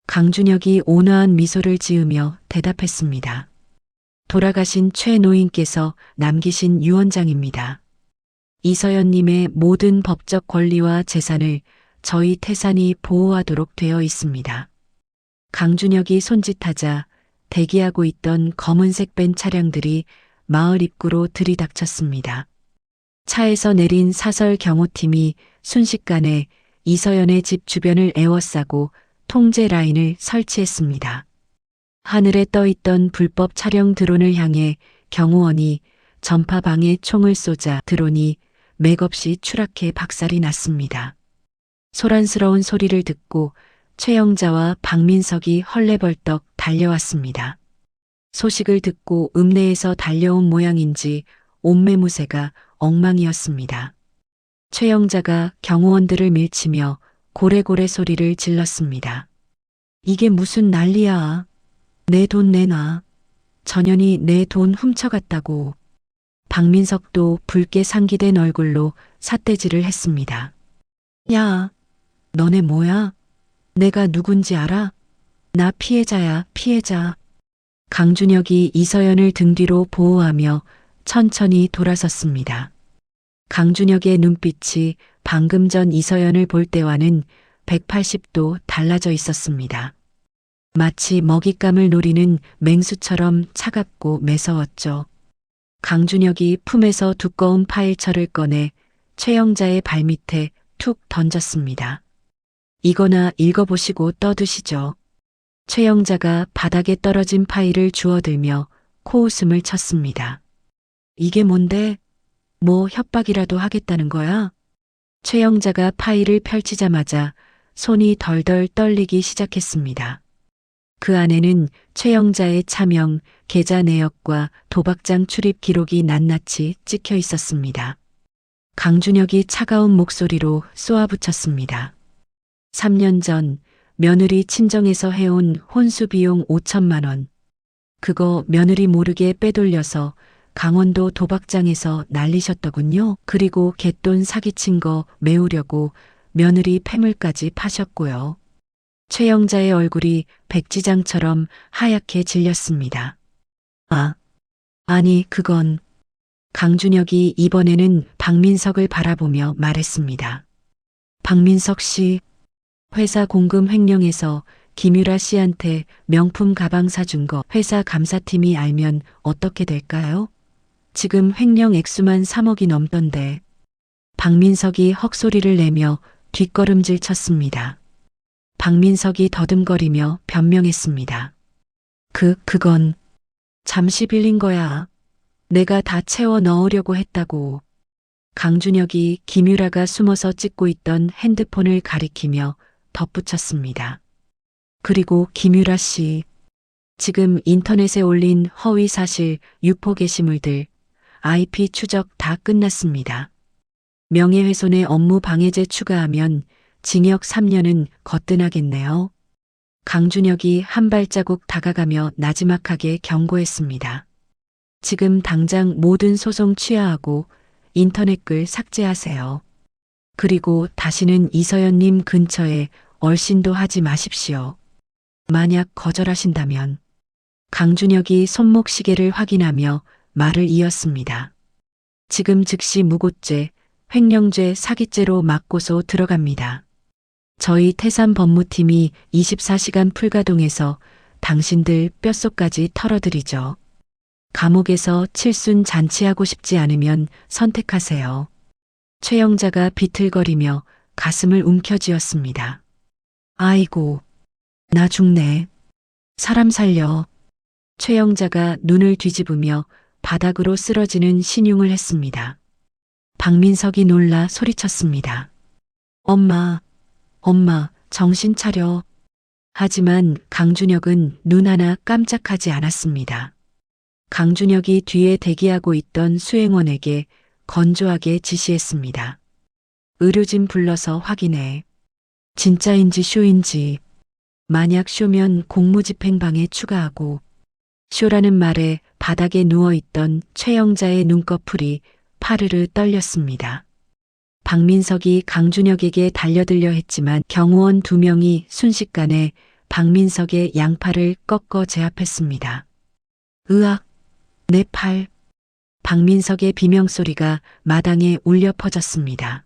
Speaker 2: 강준혁이 온화한 미소를 지으며 대답했습니다. 돌아가신 최 노인께서 남기신 유언장입니다. 이서연님의 모든 법적 권리와 재산을 저희 태산이 보호하도록 되어 있습니다. 강준혁이 손짓하자 대기하고 있던 검은색 벤 차량들이 마을 입구로 들이닥쳤습니다. 차에서 내린 사설 경호팀이 순식간에 이서연의 집 주변을 에워싸고 통제 라인을 설치했습니다. 하늘에 떠있던 불법 촬영 드론을 향해 경호원이 전파방에 총을 쏘자 드론이 맥없이 추락해 박살이 났습니다. 소란스러운 소리를 듣고 최영자와 박민석이 헐레벌떡 달려왔습니다. 소식을 듣고 읍내에서 달려온 모양인지 옷매무새가 엉망이었습니다. 최영자가 경호원들을 밀치며 고래고래 소리를 질렀습니다. 이게 무슨 난리야. 내 돈 내놔. 전현이 내 돈 훔쳐갔다고. 박민석도 붉게 상기된 얼굴로 삿대질을 했습니다. 야, 너네 뭐야? 내가 누군지 알아? 나 피해자야, 피해자. 강준혁이 이서연을 등 뒤로 보호하며 천천히 돌아섰습니다. 강준혁의 눈빛이 방금 전 이서연을 볼 때와는 180도 달라져 있었습니다. 마치 먹잇감을 노리는 맹수처럼 차갑고 매서웠죠. 강준혁이 품에서 두꺼운 파일철을 꺼내 최영자의 발밑에 툭 던졌습니다. 이거나 읽어보시고 떠드시죠. 최영자가 바닥에 떨어진 파일을 주워들며 코웃음을 쳤습니다. 이게 뭔데? 뭐 협박이라도 하겠다는 거야? 최영자가 파일을 펼치자마자 손이 덜덜 떨리기 시작했습니다. 그 안에는 최영자의 차명, 계좌 내역과 도박장 출입 기록이 낱낱이 찍혀 있었습니다. 강준혁이 차가운 목소리로 쏘아붙였습니다. 3년 전 며느리 친정에서 해온 혼수 비용 5천만 원. 그거 며느리 모르게 빼돌려서 강원도 도박장에서 날리셨더군요. 그리고 갯돈 사기친 거 메우려고 며느리 폐물까지 파셨고요. 최영자의 얼굴이 백지장처럼 하얗게 질렸습니다. 아니 그건. 강준혁이 이번에는 박민석을 바라보며 말했습니다. 박민석 씨, 회사 공금 횡령해서 김유라 씨한테 명품 가방 사준 거 회사 감사팀이 알면 어떻게 될까요? 지금 횡령 액수만 3억이 넘던데. 박민석이 헉소리를 내며 뒷걸음질 쳤습니다. 박민석이 더듬거리며 변명했습니다. 그건 잠시 빌린 거야. 내가 다 채워 넣으려고 했다고. 강준혁이 김유라가 숨어서 찍고 있던 핸드폰을 가리키며 덧붙였습니다. 그리고 김유라 씨, 지금 인터넷에 올린 허위 사실 유포 게시물들, IP 추적 다 끝났습니다. 명예훼손의 업무 방해죄 추가하면 징역 3년은 거뜬하겠네요. 강준혁이 한 발자국 다가가며 나지막하게 경고했습니다. 지금 당장 모든 소송 취하하고 인터넷 글 삭제하세요. 그리고 다시는 이서연님 근처에 얼씬도 하지 마십시오. 만약 거절하신다면. 강준혁이 손목 시계를 확인하며 말을 이었습니다. 지금 즉시 무고죄, 횡령죄, 사기죄로 맞고소 들어갑니다. 저희 태산 법무팀이 24시간 풀가동해서 당신들 뼛속까지 털어드리죠. 감옥에서 칠순 잔치하고 싶지 않으면 선택하세요. 최영자가 비틀거리며 가슴을 움켜쥐었습니다. 아이고, 나 죽네. 사람 살려. 최영자가 눈을 뒤집으며 바닥으로 쓰러지는 신용을 했습니다. 박민석이 놀라 소리쳤습니다. 엄마, 정신 차려. 하지만 강준혁은 눈 하나 깜짝하지 않았습니다. 강준혁이 뒤에 대기하고 있던 수행원에게 건조하게 지시했습니다. 의료진 불러서 확인해. 진짜인지 쇼인지. 만약 쇼면 공무집행방해 추가하고. 쇼라는 말에 바닥에 누워있던 최영자의 눈꺼풀이 파르르 떨렸습니다. 박민석이 강준혁에게 달려들려 했지만 경호원 2명이 순식간에 박민석의 양팔을 꺾어 제압했습니다. 으악! 내 팔. 박민석의 비명소리가 마당에 울려 퍼졌습니다.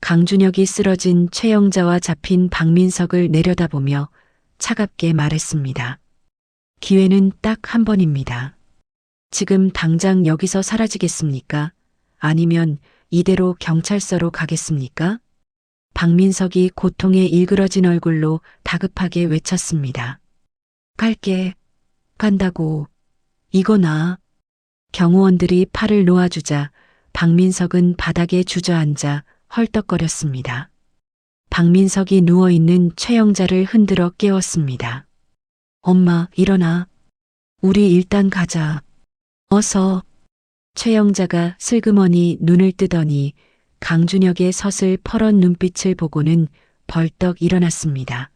Speaker 2: 강준혁이 쓰러진 최영자와 잡힌 박민석을 내려다보며 차갑게 말했습니다. 기회는 딱 한 번입니다. 지금 당장 여기서 사라지겠습니까? 아니면 이대로 경찰서로 가겠습니까? 박민석이 고통에 일그러진 얼굴로 다급하게 외쳤습니다. 갈게. 간다고. 이거나. 경호원들이 팔을 놓아주자 박민석은 바닥에 주저앉아 헐떡거렸습니다. 박민석이 누워있는 최영자를 흔들어 깨웠습니다. 엄마, 일어나. 우리 일단 가자. 어서. 최영자가 슬그머니 눈을 뜨더니 강준혁의 서슬 퍼런 눈빛을 보고는 벌떡 일어났습니다.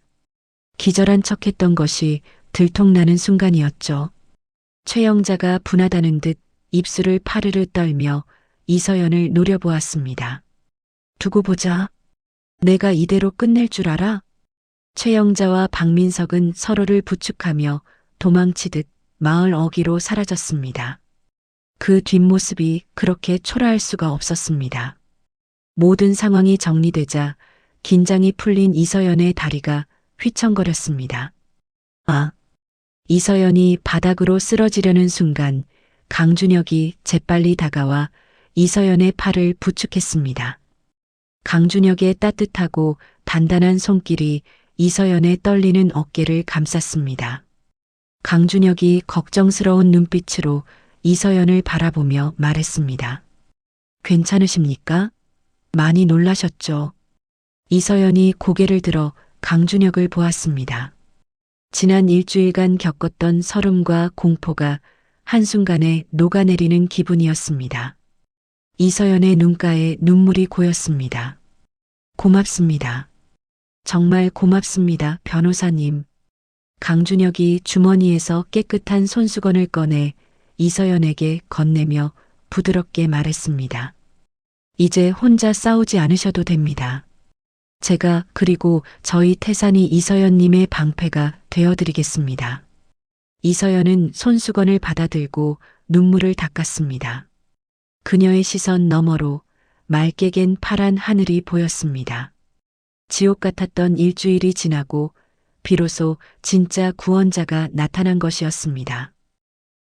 Speaker 2: 기절한 척했던 것이 들통나는 순간이었죠. 최영자가 분하다는 듯 입술을 파르르 떨며 이서연을 노려보았습니다. 두고 보자. 내가 이대로 끝낼 줄 알아? 최영자와 박민석은 서로를 부축하며 도망치듯 마을 어귀로 사라졌습니다. 그 뒷모습이 그렇게 초라할 수가 없었습니다. 모든 상황이 정리되자 긴장이 풀린 이서연의 다리가 휘청거렸습니다. 아! 이서연이 바닥으로 쓰러지려는 순간 강준혁이 재빨리 다가와 이서연의 팔을 부축했습니다. 강준혁의 따뜻하고 단단한 손길이 이서연의 떨리는 어깨를 감쌌습니다. 강준혁이 걱정스러운 눈빛으로 이서연을 바라보며 말했습니다. 괜찮으십니까? 많이 놀라셨죠? 이서연이 고개를 들어 강준혁을 보았습니다. 지난 일주일간 겪었던 설움과 공포가 한순간에 녹아내리는 기분이었습니다. 이서연의 눈가에 눈물이 고였습니다. 고맙습니다. 정말 고맙습니다, 변호사님. 강준혁이 주머니에서 깨끗한 손수건을 꺼내 이서연에게 건네며 부드럽게 말했습니다. 이제 혼자 싸우지 않으셔도 됩니다. 제가 그리고 저희 태산이 이서연님의 방패가 되어드리겠습니다. 이서연은 손수건을 받아들고 눈물을 닦았습니다. 그녀의 시선 너머로 맑게 갠 파란 하늘이 보였습니다. 지옥 같았던 일주일이 지나고 비로소 진짜 구원자가 나타난 것이었습니다.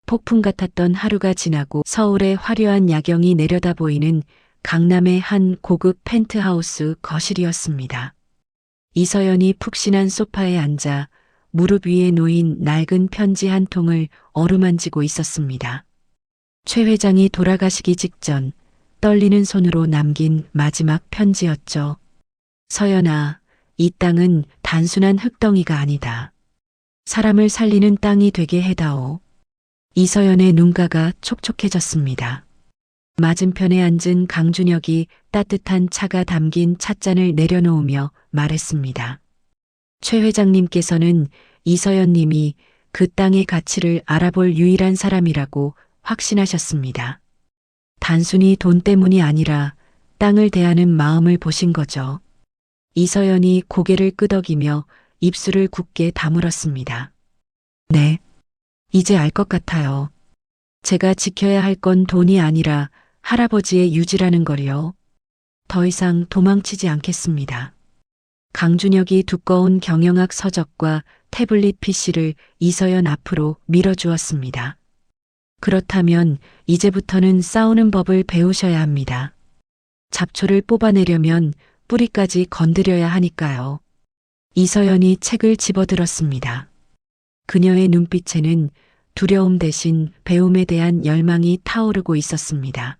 Speaker 2: 폭풍 같았던 하루가 지나고 서울의 화려한 야경이 내려다 보이는 강남의 한 고급 펜트하우스 거실이었습니다. 이서연이 푹신한 소파에 앉아 무릎 위에 놓인 낡은 편지 한 통을 어루만지고 있었습니다. 최 회장이 돌아가시기 직전 떨리는 손으로 남긴 마지막 편지였죠. 서연아, 이 땅은 단순한 흙덩이가 아니다. 사람을 살리는 땅이 되게 해다오. 이서연의 눈가가 촉촉해졌습니다. 맞은편에 앉은 강준혁이 따뜻한 차가 담긴 찻잔을 내려놓으며 말했습니다. 최 회장님께서는 이서연님이 그 땅의 가치를 알아볼 유일한 사람이라고 확신하셨습니다. 단순히 돈 때문이 아니라 땅을 대하는 마음을 보신 거죠. 이서연이 고개를 끄덕이며 입술을 굳게 다물었습니다. 네, 이제 알 것 같아요. 제가 지켜야 할 건 돈이 아니라 할아버지의 유지라는 걸요. 더 이상 도망치지 않겠습니다. 강준혁이 두꺼운 경영학 서적과 태블릿 PC를 이서연 앞으로 밀어주었습니다. 그렇다면 이제부터는 싸우는 법을 배우셔야 합니다. 잡초를 뽑아내려면 뿌리까지 건드려야 하니까요. 이서연이 책을 집어들었습니다. 그녀의 눈빛에는 두려움 대신 배움에 대한 열망이 타오르고 있었습니다.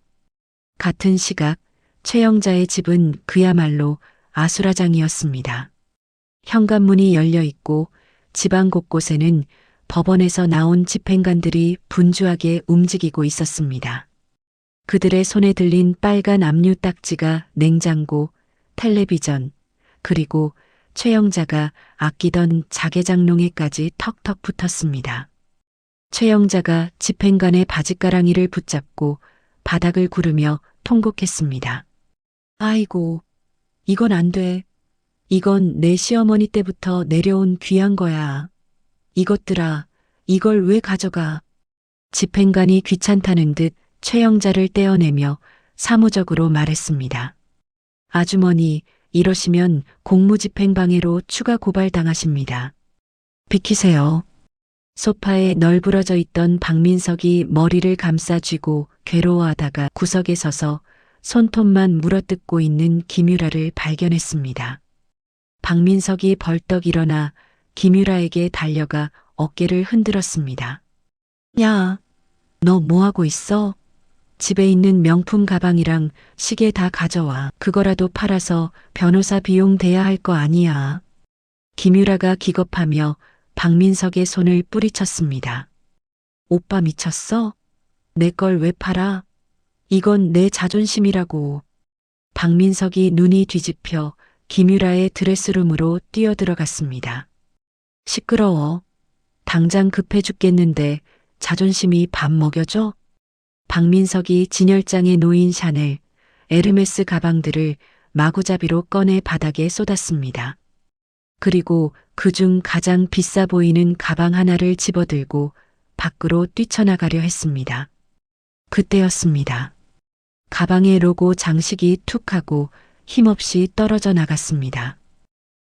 Speaker 2: 같은 시각 최영자의 집은 그야말로 아수라장이었습니다. 현관문이 열려 있고 집안 곳곳에는 법원에서 나온 집행관들이 분주하게 움직이고 있었습니다. 그들의 손에 들린 빨간 압류 딱지가 냉장고, 텔레비전, 그리고 최영자가 아끼던 자개장롱에까지 턱턱 붙었습니다. 최영자가 집행관의 바짓가랑이를 붙잡고 바닥을 구르며 통곡했습니다. 아이고, 이건 안 돼. 이건 내 시어머니 때부터 내려온 귀한 거야. 이것들아, 이걸 왜 가져가? 집행관이 귀찮다는 듯 최영자를 떼어내며 사무적으로 말했습니다. 아주머니, 이러시면 공무집행방해로 추가 고발당하십니다. 비키세요. 소파에 널브러져 있던 박민석이 머리를 감싸 쥐고 괴로워하다가 구석에 서서 손톱만 물어뜯고 있는 김유라를 발견했습니다. 박민석이 벌떡 일어나 김유라에게 달려가 어깨를 흔들었습니다. 야, 너 뭐하고 있어? 집에 있는 명품 가방이랑 시계 다 가져와. 그거라도 팔아서 변호사 비용 대야 할 거 아니야. 김유라가 기겁하며 박민석의 손을 뿌리쳤습니다. 오빠 미쳤어? 내 걸 왜 팔아? 이건 내 자존심이라고. 박민석이 눈이 뒤집혀 김유라의 드레스룸으로 뛰어들어갔습니다. 시끄러워. 당장 급해 죽겠는데 자존심이 밥 먹여줘? 박민석이 진열장에 놓인 샤넬, 에르메스 가방들을 마구잡이로 꺼내 바닥에 쏟았습니다. 그리고 그중 가장 비싸 보이는 가방 하나를 집어들고 밖으로 뛰쳐나가려 했습니다. 그때였습니다. 가방의 로고 장식이 툭 하고 힘없이 떨어져 나갔습니다.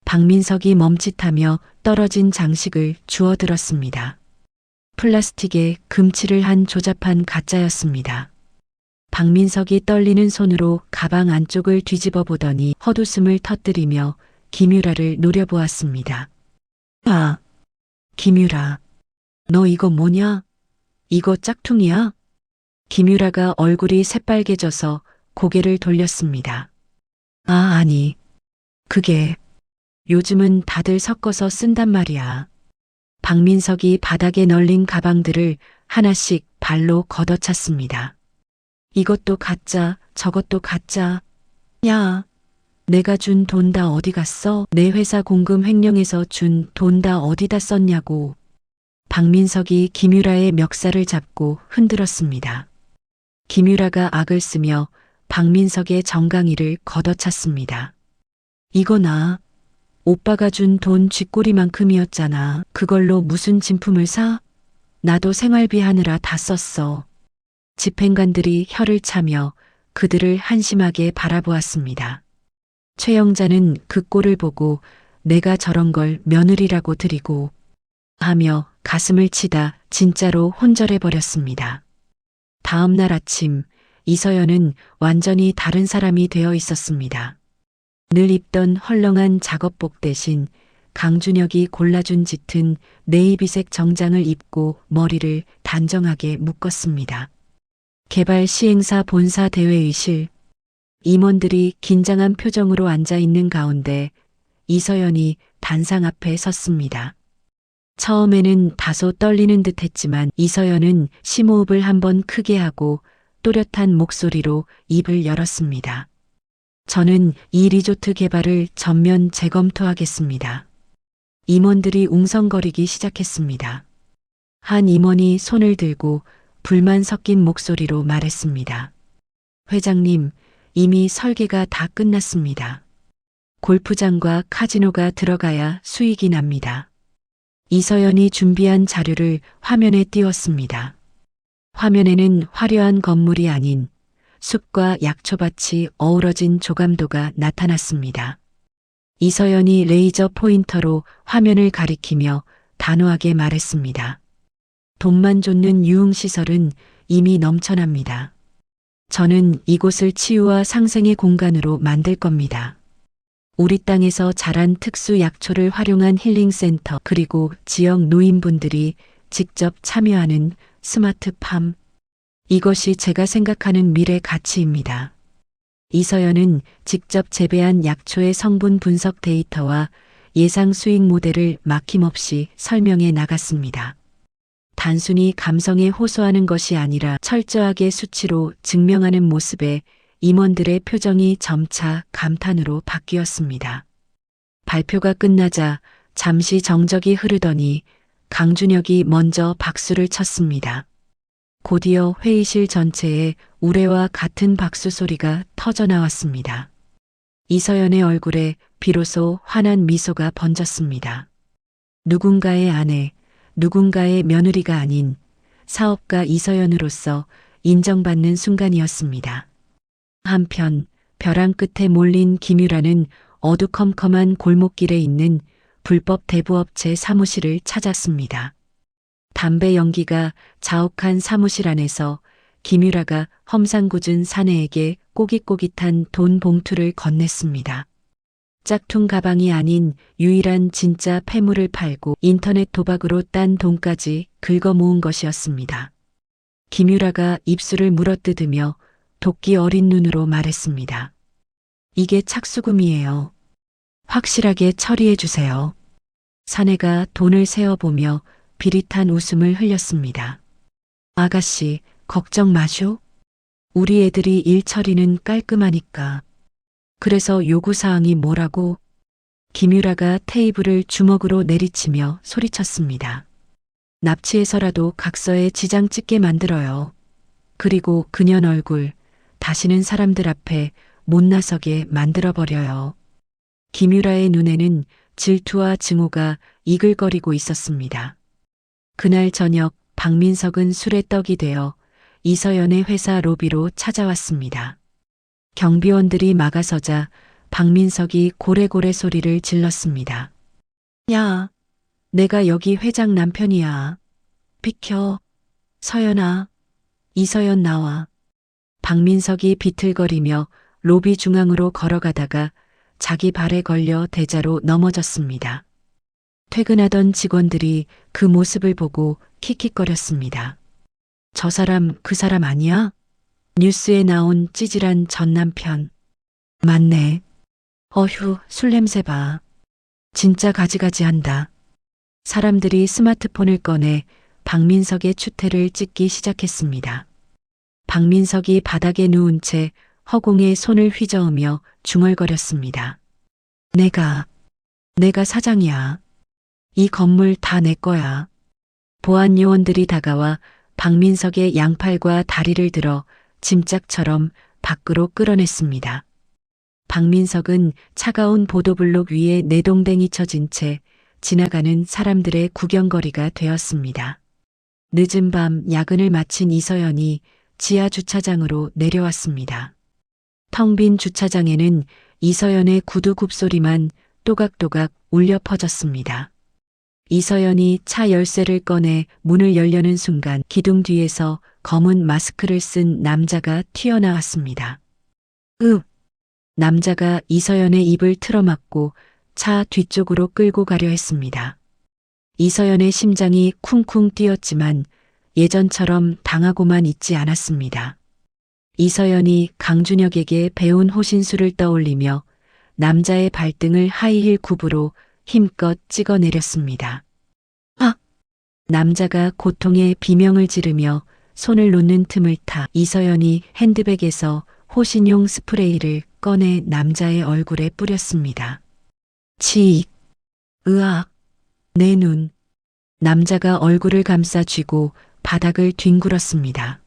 Speaker 2: 박민석이 멈칫하며 떨어진 장식을 주워들었습니다. 플라스틱에 금칠을 한 조잡한 가짜였습니다. 박민석이 떨리는 손으로 가방 안쪽을 뒤집어 보더니 헛웃음을 터뜨리며 김유라를 노려보았습니다. 아, 김유라, 너 이거 뭐냐? 이거 짝퉁이야? 김유라가 얼굴이 새빨개져서 고개를 돌렸습니다. 아, 아니, 그게 요즘은 다들 섞어서 쓴단 말이야. 박민석이 바닥에 널린 가방들을 하나씩 발로 걷어찼습니다. 이것도 가짜, 저것도 가짜. 야, 내가 준 돈 다 어디 갔어? 내 회사 공금 횡령해서 준 돈 다 어디다 썼냐고. 박민석이 김유라의 멱살을 잡고 흔들었습니다. 김유라가 악을 쓰며 박민석의 정강이를 걷어찼습니다. 이거나 오빠가 준 돈 쥐꼬리만큼이었잖아. 그걸로 무슨 진품을 사? 나도 생활비 하느라 다 썼어. 집행관들이 혀를 차며 그들을 한심하게 바라보았습니다. 최영자는 그 꼴을 보고 내가 저런 걸 며느리라고 드리고 하며 가슴을 치다 진짜로 혼절해버렸습니다. 다음 날 아침 이서연은 완전히 다른 사람이 되어 있었습니다. 늘 입던 헐렁한 작업복 대신 강준혁이 골라준 짙은 네이비색 정장을 입고 머리를 단정하게 묶었습니다. 개발 시행사 본사 대회의실, 임원들이 긴장한 표정으로 앉아 있는 가운데 이서연이 단상 앞에 섰습니다. 처음에는 다소 떨리는 듯 했지만 이서연은 심호흡을 한번 크게 하고 또렷한 목소리로 입을 열었습니다. 저는 이 리조트 개발을 전면 재검토하겠습니다. 임원들이 웅성거리기 시작했습니다. 한 임원이 손을 들고 불만 섞인 목소리로 말했습니다. 회장님, 이미 설계가 다 끝났습니다. 골프장과 카지노가 들어가야 수익이 납니다. 이서연이 준비한 자료를 화면에 띄웠습니다. 화면에는 화려한 건물이 아닌 숲과 약초밭이 어우러진 조감도가 나타났습니다. 이서연이 레이저 포인터로 화면을 가리키며 단호하게 말했습니다. 돈만 쫓는 유흥시설은 이미 넘쳐납니다. 저는 이곳을 치유와 상생의 공간으로 만들 겁니다. 우리 땅에서 자란 특수 약초를 활용한 힐링센터 그리고 지역 노인분들이 직접 참여하는 스마트팜. 이것이 제가 생각하는 미래 가치입니다. 이서연은 직접 재배한 약초의 성분 분석 데이터와 예상 수익 모델을 막힘없이 설명해 나갔습니다. 단순히 감성에 호소하는 것이 아니라 철저하게 수치로 증명하는 모습에 임원들의 표정이 점차 감탄으로 바뀌었습니다. 발표가 끝나자 잠시 정적이 흐르더니 강준혁이 먼저 박수를 쳤습니다. 곧이어 회의실 전체에 우레와 같은 박수 소리가 터져나왔습니다. 이서연의 얼굴에 비로소 환한 미소가 번졌습니다. 누군가의 아내, 누군가의 며느리가 아닌 사업가 이서연으로서 인정받는 순간이었습니다. 한편 벼랑 끝에 몰린 김유라는 어두컴컴한 골목길에 있는 불법 대부업체 사무실을 찾았습니다. 담배 연기가 자욱한 사무실 안에서 김유라가 험상궂은 사내에게 꼬깃꼬깃한 돈 봉투를 건넸습니다. 짝퉁 가방이 아닌 유일한 진짜 폐물을 팔고 인터넷 도박으로 딴 돈까지 긁어 모은 것이었습니다. 김유라가 입술을 물어뜯으며 도끼 어린 눈으로 말했습니다. 이게 착수금이에요. 확실하게 처리해 주세요. 사내가 돈을 세어보며 비릿한 웃음을 흘렸습니다. 아가씨, 걱정 마쇼. 우리 애들이 일 처리는 깔끔하니까. 그래서 요구사항이 뭐라고? 김유라가 테이블을 주먹으로 내리치며 소리쳤습니다. 납치해서라도 각서에 지장 찍게 만들어요. 그리고 그년 얼굴 다시는 사람들 앞에 못 나서게 만들어버려요. 김유라의 눈에는 질투와 증오가 이글거리고 있었습니다. 그날 저녁 박민석은 술에 떡이 되어 이서연의 회사 로비로 찾아왔습니다. 경비원들이 막아서자 박민석이 고래고래 소리를 질렀습니다. 야, 내가 여기 회장 남편이야. 비켜. 서연아. 이서연 나와. 박민석이 비틀거리며 로비 중앙으로 걸어가다가 자기 발에 걸려 대자로 넘어졌습니다. 퇴근하던 직원들이 그 모습을 보고 킥킥거렸습니다. 저 사람 그 사람 아니야? 뉴스에 나온 찌질한 전 남편. 맞네. 어휴, 술 냄새 봐. 진짜 가지가지한다. 사람들이 스마트폰을 꺼내 박민석의 추태를 찍기 시작했습니다. 박민석이 바닥에 누운 채 허공에 손을 휘저으며 중얼거렸습니다. 내가 사장이야. 이 건물 다 내 거야. 보안 요원들이 다가와 박민석의 양팔과 다리를 들어 짐짝처럼 밖으로 끌어냈습니다. 박민석은 차가운 보도블록 위에 내동댕이 쳐진 채 지나가는 사람들의 구경거리가 되었습니다. 늦은 밤 야근을 마친 이서연이 지하 주차장으로 내려왔습니다. 텅 빈 주차장에는 이서연의 구두 굽소리만 또각또각 울려 퍼졌습니다. 이서연이 차 열쇠를 꺼내 문을 열려는 순간 기둥 뒤에서 검은 마스크를 쓴 남자가 튀어나왔습니다. 남자가 이서연의 입을 틀어막고 차 뒤쪽으로 끌고 가려 했습니다. 이서연의 심장이 쿵쿵 뛰었지만 예전처럼 당하고만 있지 않았습니다. 이서연이 강준혁에게 배운 호신술을 떠올리며 남자의 발등을 하이힐 굽으로 힘껏 찍어내렸습니다. 아! 남자가 고통에 비명을 지르며 손을 놓는 틈을 타 이서연이 핸드백에서 호신용 스프레이를 꺼내 남자의 얼굴에 뿌렸습니다. 치익! 으악! 내 눈! 남자가 얼굴을 감싸 쥐고 바닥을 뒹굴었습니다.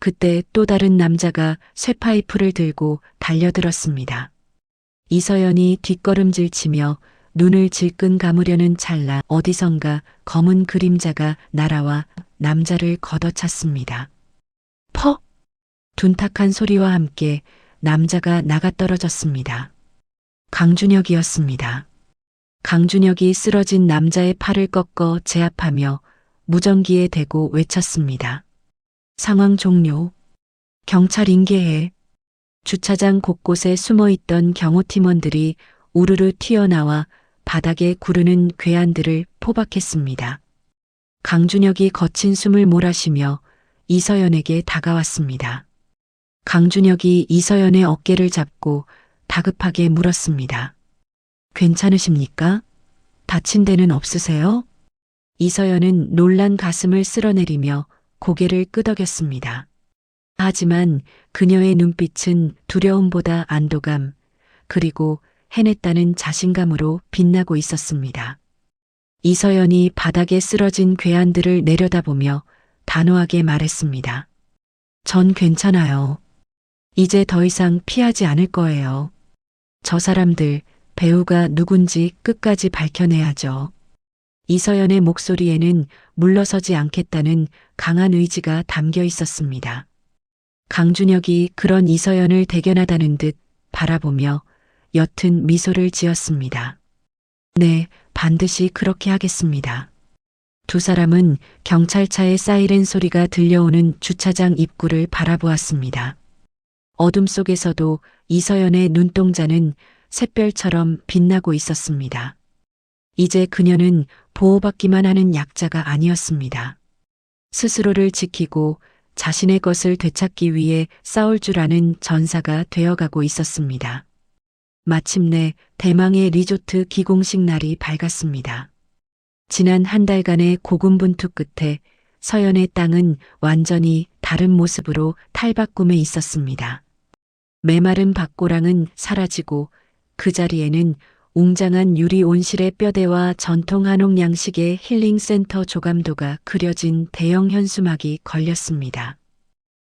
Speaker 2: 그때 또 다른 남자가 쇠파이프를 들고 달려들었습니다. 이서연이 뒷걸음질 치며 눈을 질끈 감으려는 찰나 어디선가 검은 그림자가 날아와 남자를 걷어찼습니다. 퍽! 둔탁한 소리와 함께 남자가 나가떨어졌습니다. 강준혁이었습니다. 강준혁이 쓰러진 남자의 팔을 꺾어 제압하며 무전기에 대고 외쳤습니다. 상황 종료. 경찰 인계해. 주차장 곳곳에 숨어있던 경호팀원들이 우르르 튀어나와 바닥에 구르는 괴한들을 포박했습니다. 강준혁이 거친 숨을 몰아쉬며 이서연에게 다가왔습니다. 강준혁이 이서연의 어깨를 잡고 다급하게 물었습니다. 괜찮으십니까? 다친 데는 없으세요? 이서연은 놀란 가슴을 쓸어내리며 고개를 끄덕였습니다. 하지만 그녀의 눈빛은 두려움보다 안도감, 그리고 해냈다는 자신감으로 빛나고 있었습니다. 이서연이 바닥에 쓰러진 괴한들을 내려다보며 단호하게 말했습니다. 전 괜찮아요. 이제 더 이상 피하지 않을 거예요. 저 사람들, 배우가 누군지 끝까지 밝혀내야죠. 이서연의 목소리에는 물러서지 않겠다는 강한 의지가 담겨 있었습니다. 강준혁이 그런 이서연을 대견하다는 듯 바라보며 옅은 미소를 지었습니다. 네, 반드시 그렇게 하겠습니다. 두 사람은 경찰차의 사이렌 소리가 들려오는 주차장 입구를 바라보았습니다. 어둠 속에서도 이서연의 눈동자는 샛별처럼 빛나고 있었습니다. 이제 그녀는 보호받기만 하는 약자가 아니었습니다. 스스로를 지키고 자신의 것을 되찾기 위해 싸울 줄 아는 전사가 되어가고 있었습니다. 마침내 대망의 리조트 기공식 날이 밝았습니다. 지난 한 달간의 고군분투 끝에 서연의 땅은 완전히 다른 모습으로 탈바꿈해 있었습니다. 메마른 밭고랑은 사라지고 그 자리에는 웅장한 유리 온실의 뼈대와 전통 한옥 양식의 힐링센터 조감도가 그려진 대형 현수막이 걸렸습니다.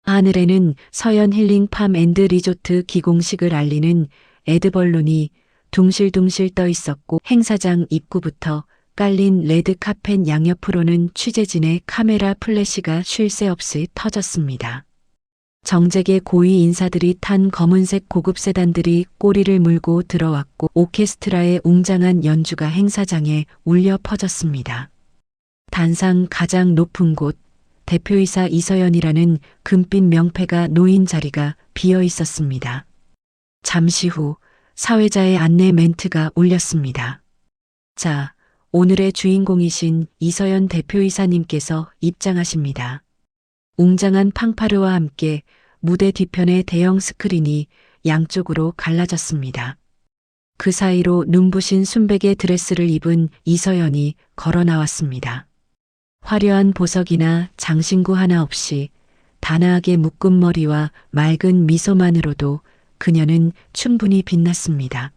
Speaker 2: 하늘에는 서연 힐링 팜 앤드 리조트 기공식을 알리는 에드벌룬이 둥실둥실 떠 있었고 행사장 입구부터 깔린 레드 카펫 양옆으로는 취재진의 카메라 플래시가 쉴 새 없이 터졌습니다. 정재계 고위 인사들이 탄 검은색 고급 세단들이 꼬리를 물고 들어왔고 오케스트라의 웅장한 연주가 행사장에 울려 퍼졌습니다. 단상 가장 높은 곳 대표이사 이서연이라는 금빛 명패가 놓인 자리가 비어 있었습니다. 잠시 후 사회자의 안내 멘트가 울렸습니다. 자, 오늘의 주인공이신 이서연 대표이사님께서 입장하십니다. 웅장한 팡파르와 함께 무대 뒤편의 대형 스크린이 양쪽으로 갈라졌습니다. 그 사이로 눈부신 순백의 드레스를 입은 이서연이 걸어 나왔습니다. 화려한 보석이나 장신구 하나 없이 단아하게 묶은 머리와 맑은 미소만으로도 그녀는 충분히 빛났습니다.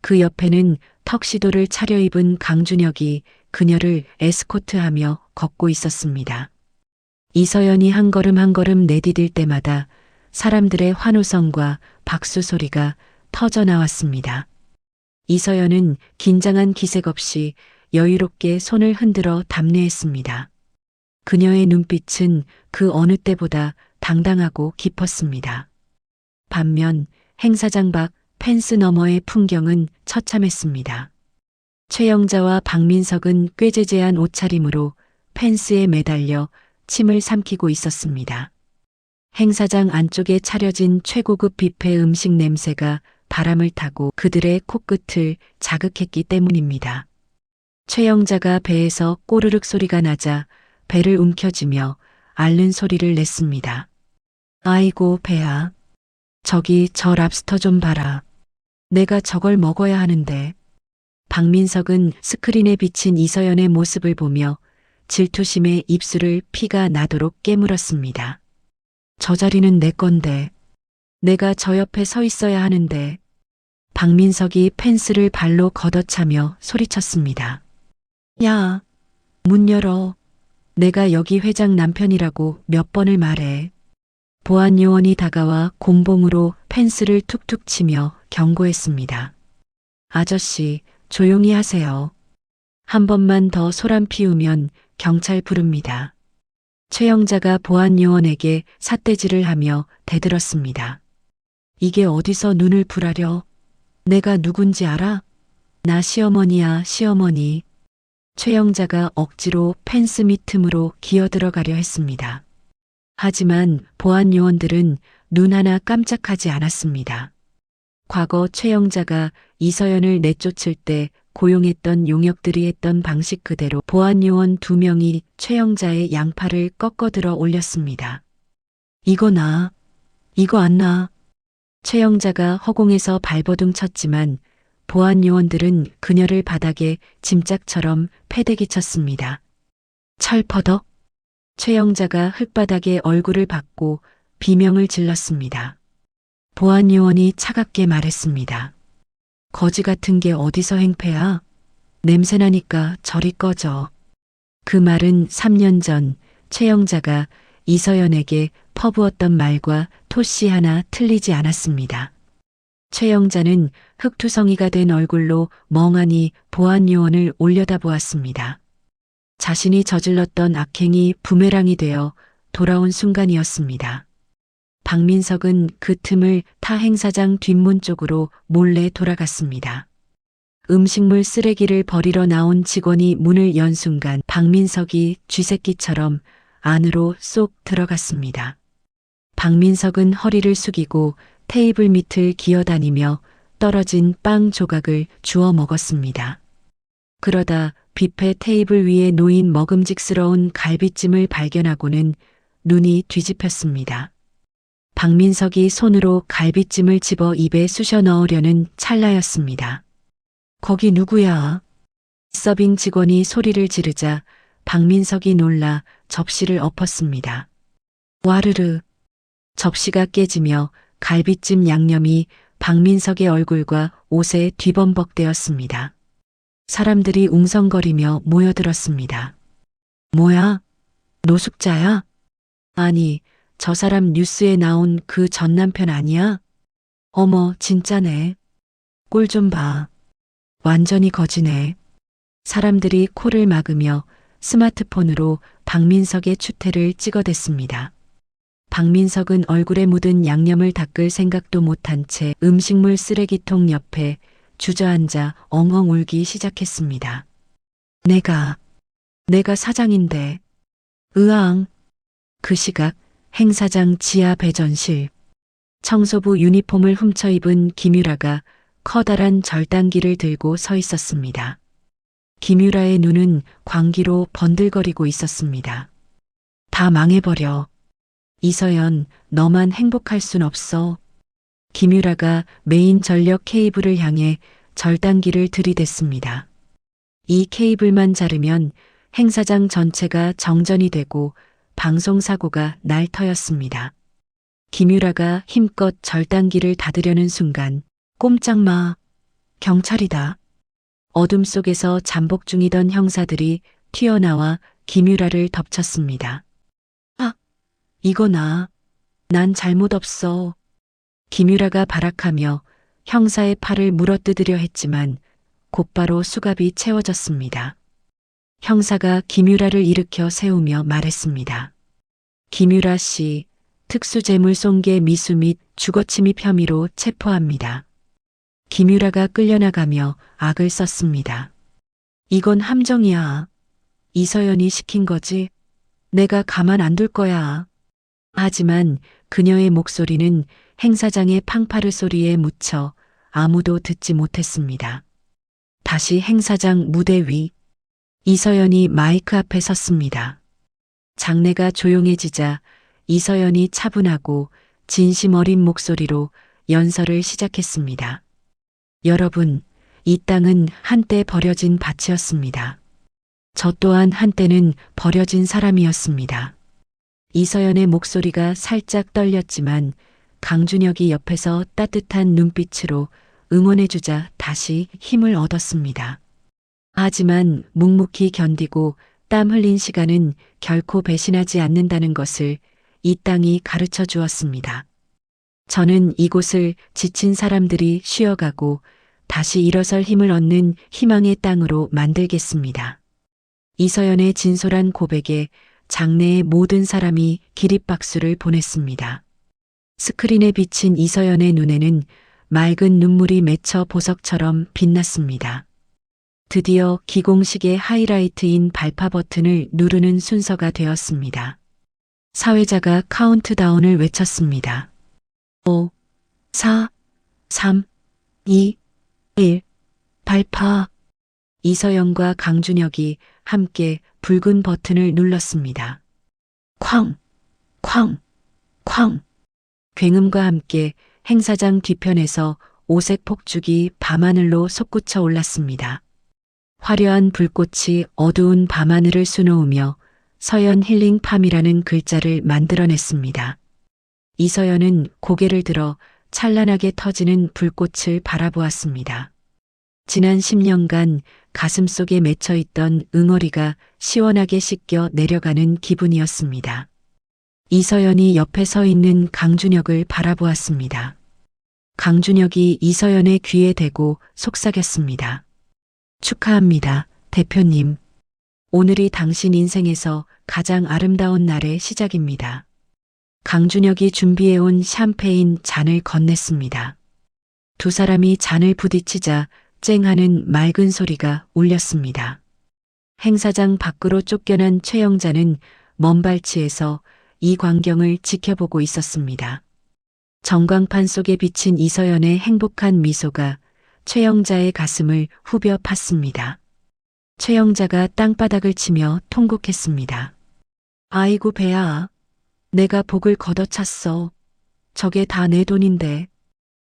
Speaker 2: 그 옆에는 턱시도를 차려입은 강준혁이 그녀를 에스코트하며 걷고 있었습니다. 이서연이 한 걸음 한 걸음 내디딜 때마다 사람들의 환호성과 박수 소리가 터져 나왔습니다. 이서연은 긴장한 기색 없이 여유롭게 손을 흔들어 답례했습니다. 그녀의 눈빛은 그 어느 때보다 당당하고 깊었습니다. 반면 행사장 밖 펜스 너머의 풍경은 처참했습니다. 최영자와 박민석은 꾀죄죄한 옷차림으로 펜스에 매달려 침을 삼키고 있었습니다. 행사장 안쪽에 차려진 최고급 뷔페 음식 냄새가 바람을 타고 그들의 코끝을 자극했기 때문입니다. 최영자가 배에서 꼬르륵 소리가 나자 배를 움켜쥐며 앓는 소리를 냈습니다. 아이고 배야. 저기 저 랍스터 좀 봐라. 내가 저걸 먹어야 하는데. 박민석은 스크린에 비친 이서연의 모습을 보며 질투심에 입술을 피가 나도록 깨물었습니다. 저 자리는 내 건데. 내가 저 옆에 서 있어야 하는데. 박민석이 펜스를 발로 걷어차며 소리쳤습니다. 야, 문 열어. 내가 여기 회장 남편이라고 몇 번을 말해. 보안 요원이 다가와 곤봉으로 펜스를 툭툭 치며 경고했습니다. 아저씨, 조용히 하세요. 한 번만 더 소란 피우면 경찰 부릅니다. 최영자가 보안 요원에게 삿대질을 하며 대들었습니다. 이게 어디서 눈을 부라려? 내가 누군지 알아? 나 시어머니야, 시어머니. 최영자가 억지로 펜스 밑틈으로 기어들어가려 했습니다. 하지만 보안 요원들은 눈 하나 깜짝하지 않았습니다. 과거 최영자가 이서연을 내쫓을 때 고용했던 용역들이 했던 방식 그대로 보안 요원 2명이 최영자의 양팔을 꺾어 들어 올렸습니다. 이거 나. 이거 안 나. 최영자가 허공에서 발버둥 쳤지만 보안 요원들은 그녀를 바닥에 짐짝처럼 패대기 쳤습니다. 철퍼덕. 최영자가 흙바닥에 얼굴을 박고 비명을 질렀습니다. 보안 요원이 차갑게 말했습니다. 거지 같은 게 어디서 행패야? 냄새나니까 저리 꺼져. 그 말은 3년 전 최영자가 이서연에게 퍼부었던 말과 토씨 하나 틀리지 않았습니다. 최영자는 흑투성이가 된 얼굴로 멍하니 보안 요원을 올려다보았습니다. 자신이 저질렀던 악행이 부메랑이 되어 돌아온 순간이었습니다. 박민석은 그 틈을 타 행사장 뒷문 쪽으로 몰래 돌아갔습니다. 음식물 쓰레기를 버리러 나온 직원이 문을 연 순간 박민석이 쥐새끼처럼 안으로 쏙 들어갔습니다. 박민석은 허리를 숙이고 테이블 밑을 기어다니며 떨어진 빵 조각을 주워 먹었습니다. 그러다 뷔페 테이블 위에 놓인 먹음직스러운 갈비찜을 발견하고는 눈이 뒤집혔습니다. 박민석이 손으로 갈비찜을 집어 입에 쑤셔 넣으려는 찰나였습니다. 거기 누구야? 서빙 직원이 소리를 지르자 박민석이 놀라 접시를 엎었습니다. 와르르. 접시가 깨지며 갈비찜 양념이 박민석의 얼굴과 옷에 뒤범벅되었습니다. 사람들이 웅성거리며 모여들었습니다. 뭐야? 노숙자야? 아니, 저 사람 뉴스에 나온 그 전 남편 아니야? 어머, 진짜네. 꼴 좀 봐. 완전히 거지네. 사람들이 코를 막으며 스마트폰으로 박민석의 추태를 찍어댔습니다. 박민석은 얼굴에 묻은 양념을 닦을 생각도 못한 채 음식물 쓰레기통 옆에 주저앉아 엉엉 울기 시작했습니다. 내가 사장인데. 으앙. 그 시각 행사장 지하 배전실. 청소부 유니폼을 훔쳐 입은 김유라가 커다란 절단기를 들고 서 있었습니다. 김유라의 눈은 광기로 번들거리고 있었습니다. 다 망해버려. 이서연, 너만 행복할 순 없어. 김유라가 메인 전력 케이블을 향해 절단기를 들이댔습니다. 이 케이블만 자르면 행사장 전체가 정전이 되고 방송사고가 날 터였습니다. 김유라가 힘껏 절단기를 닫으려는 순간 꼼짝 마. 경찰이다. 어둠 속에서 잠복 중이던 형사들이 튀어나와 김유라를 덮쳤습니다. 아, 이거나. 난 잘못 없어. 김유라가 발악하며 형사의 팔을 물어뜯으려 했지만 곧바로 수갑이 채워졌습니다. 형사가 김유라를 일으켜 세우며 말했습니다. 김유라 씨, 특수재물손괴 미수 및 주거침입 혐의로 체포합니다. 김유라가 끌려나가며 악을 썼습니다. 이건 함정이야. 이서연이 시킨 거지. 내가 가만 안 둘 거야. 하지만 그녀의 목소리는 행사장의 팡파르 소리에 묻혀 아무도 듣지 못했습니다. 다시 행사장 무대 위. 이서연이 마이크 앞에 섰습니다. 장내가 조용해지자 이서연이 차분하고 진심 어린 목소리로 연설을 시작했습니다. 여러분, 이 땅은 한때 버려진 밭이었습니다. 저 또한 한때는 버려진 사람이었습니다. 이서연의 목소리가 살짝 떨렸지만 강준혁이 옆에서 따뜻한 눈빛으로 응원해주자 다시 힘을 얻었습니다. 하지만 묵묵히 견디고 땀 흘린 시간은 결코 배신하지 않는다는 것을 이 땅이 가르쳐 주었습니다. 저는 이곳을 지친 사람들이 쉬어가고 다시 일어설 힘을 얻는 희망의 땅으로 만들겠습니다. 이서연의 진솔한 고백에 장내의 모든 사람이 기립박수를 보냈습니다. 스크린에 비친 이서연의 눈에는 맑은 눈물이 맺혀 보석처럼 빛났습니다. 드디어 기공식의 하이라이트인 발파 버튼을 누르는 순서가 되었습니다. 사회자가 카운트다운을 외쳤습니다. 5, 4, 3, 2, 1. 발파. 이서연과 강준혁이 함께 붉은 버튼을 눌렀습니다. 쾅, 쾅, 쾅. 굉음과 함께 행사장 뒤편에서 오색 폭죽이 밤하늘로 솟구쳐 올랐습니다. 화려한 불꽃이 어두운 밤하늘을 수놓으며 서연 힐링팜이라는 글자를 만들어냈습니다. 이서연은 고개를 들어 찬란하게 터지는 불꽃을 바라보았습니다. 지난 10년간 가슴속에 맺혀있던 응어리가 시원하게 씻겨 내려가는 기분이었습니다. 이서연이 옆에 서 있는 강준혁을 바라보았습니다. 강준혁이 이서연의 귀에 대고 속삭였습니다. 축하합니다, 대표님. 오늘이 당신 인생에서 가장 아름다운 날의 시작입니다. 강준혁이 준비해온 샴페인 잔을 건넸습니다. 두 사람이 잔을 부딪히자 쨍하는 맑은 소리가 울렸습니다. 행사장 밖으로 쫓겨난 최영자는 먼 발치에서 이 광경을 지켜보고 있었습니다. 전광판 속에 비친 이서연의 행복한 미소가 최영자의 가슴을 후벼 팠습니다. 최영자가 땅바닥을 치며 통곡했습니다. 아이고 배야, 내가 복을 걷어찼어. 저게 다 내 돈인데.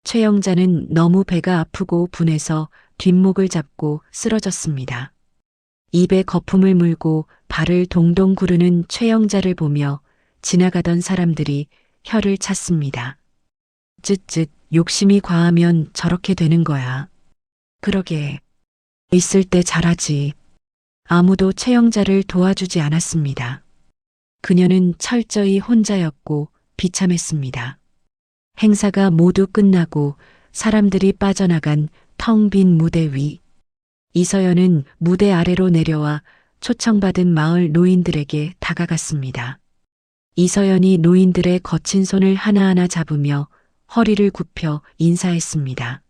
Speaker 2: 최영자는 너무 배가 아프고 분해서 뒷목을 잡고 쓰러졌습니다. 입에 거품을 물고 발을 동동 구르는 최영자를 보며 지나가던 사람들이 혀를 찼습니다. 쯧쯧, 욕심이 과하면 저렇게 되는 거야. 그러게. 있을 때 잘하지. 아무도 최영자를 도와주지 않았습니다. 그녀는 철저히 혼자였고 비참했습니다. 행사가 모두 끝나고 사람들이 빠져나간 텅 빈 무대 위. 이서연은 무대 아래로 내려와 초청받은 마을 노인들에게 다가갔습니다. 이서연이 노인들의 거친 손을 하나하나 잡으며 허리를 굽혀 인사했습니다.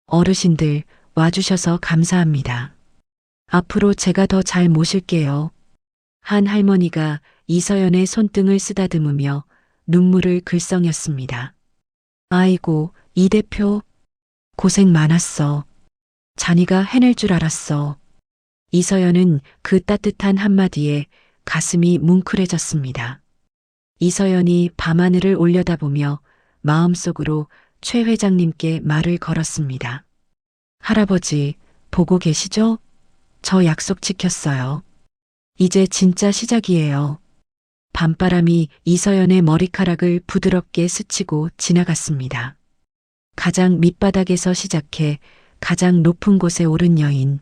Speaker 2: 어르신들, 와주셔서 감사합니다. 앞으로 제가 더 잘 모실게요. 한 할머니가 이서연의 손등을 쓰다듬으며 눈물을 글썽였습니다. 아이고, 이 대표, 고생 많았어. 자니가 해낼 줄 알았어. 이서연은 그 따뜻한 한마디에 가슴이 뭉클해졌습니다. 이서연이 밤하늘을 올려다보며 마음속으로 최 회장님께 말을 걸었습니다. 할아버지, 보고 계시죠? 저 약속 지켰어요. 이제 진짜 시작이에요. 밤바람이 이서연의 머리카락을 부드럽게 스치고 지나갔습니다. 가장 밑바닥에서 시작해 가장 높은 곳에 오른 여인.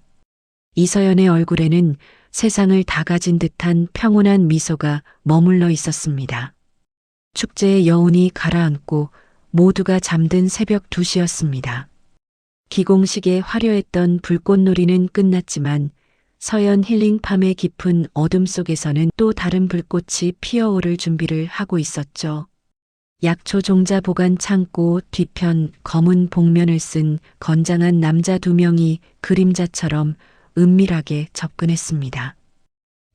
Speaker 2: 이서연의 얼굴에는 세상을 다 가진 듯한 평온한 미소가 머물러 있었습니다. 축제의 여운이 가라앉고 모두가 잠든 새벽 2시였습니다. 기공식에 화려했던 불꽃놀이는 끝났지만 서연 힐링팜의 깊은 어둠 속에서는 또 다른 불꽃이 피어오를 준비를 하고 있었죠. 약초 종자 보관 창고 뒤편 검은 복면을 쓴 건장한 남자 2명이 그림자처럼 은밀하게 접근했습니다.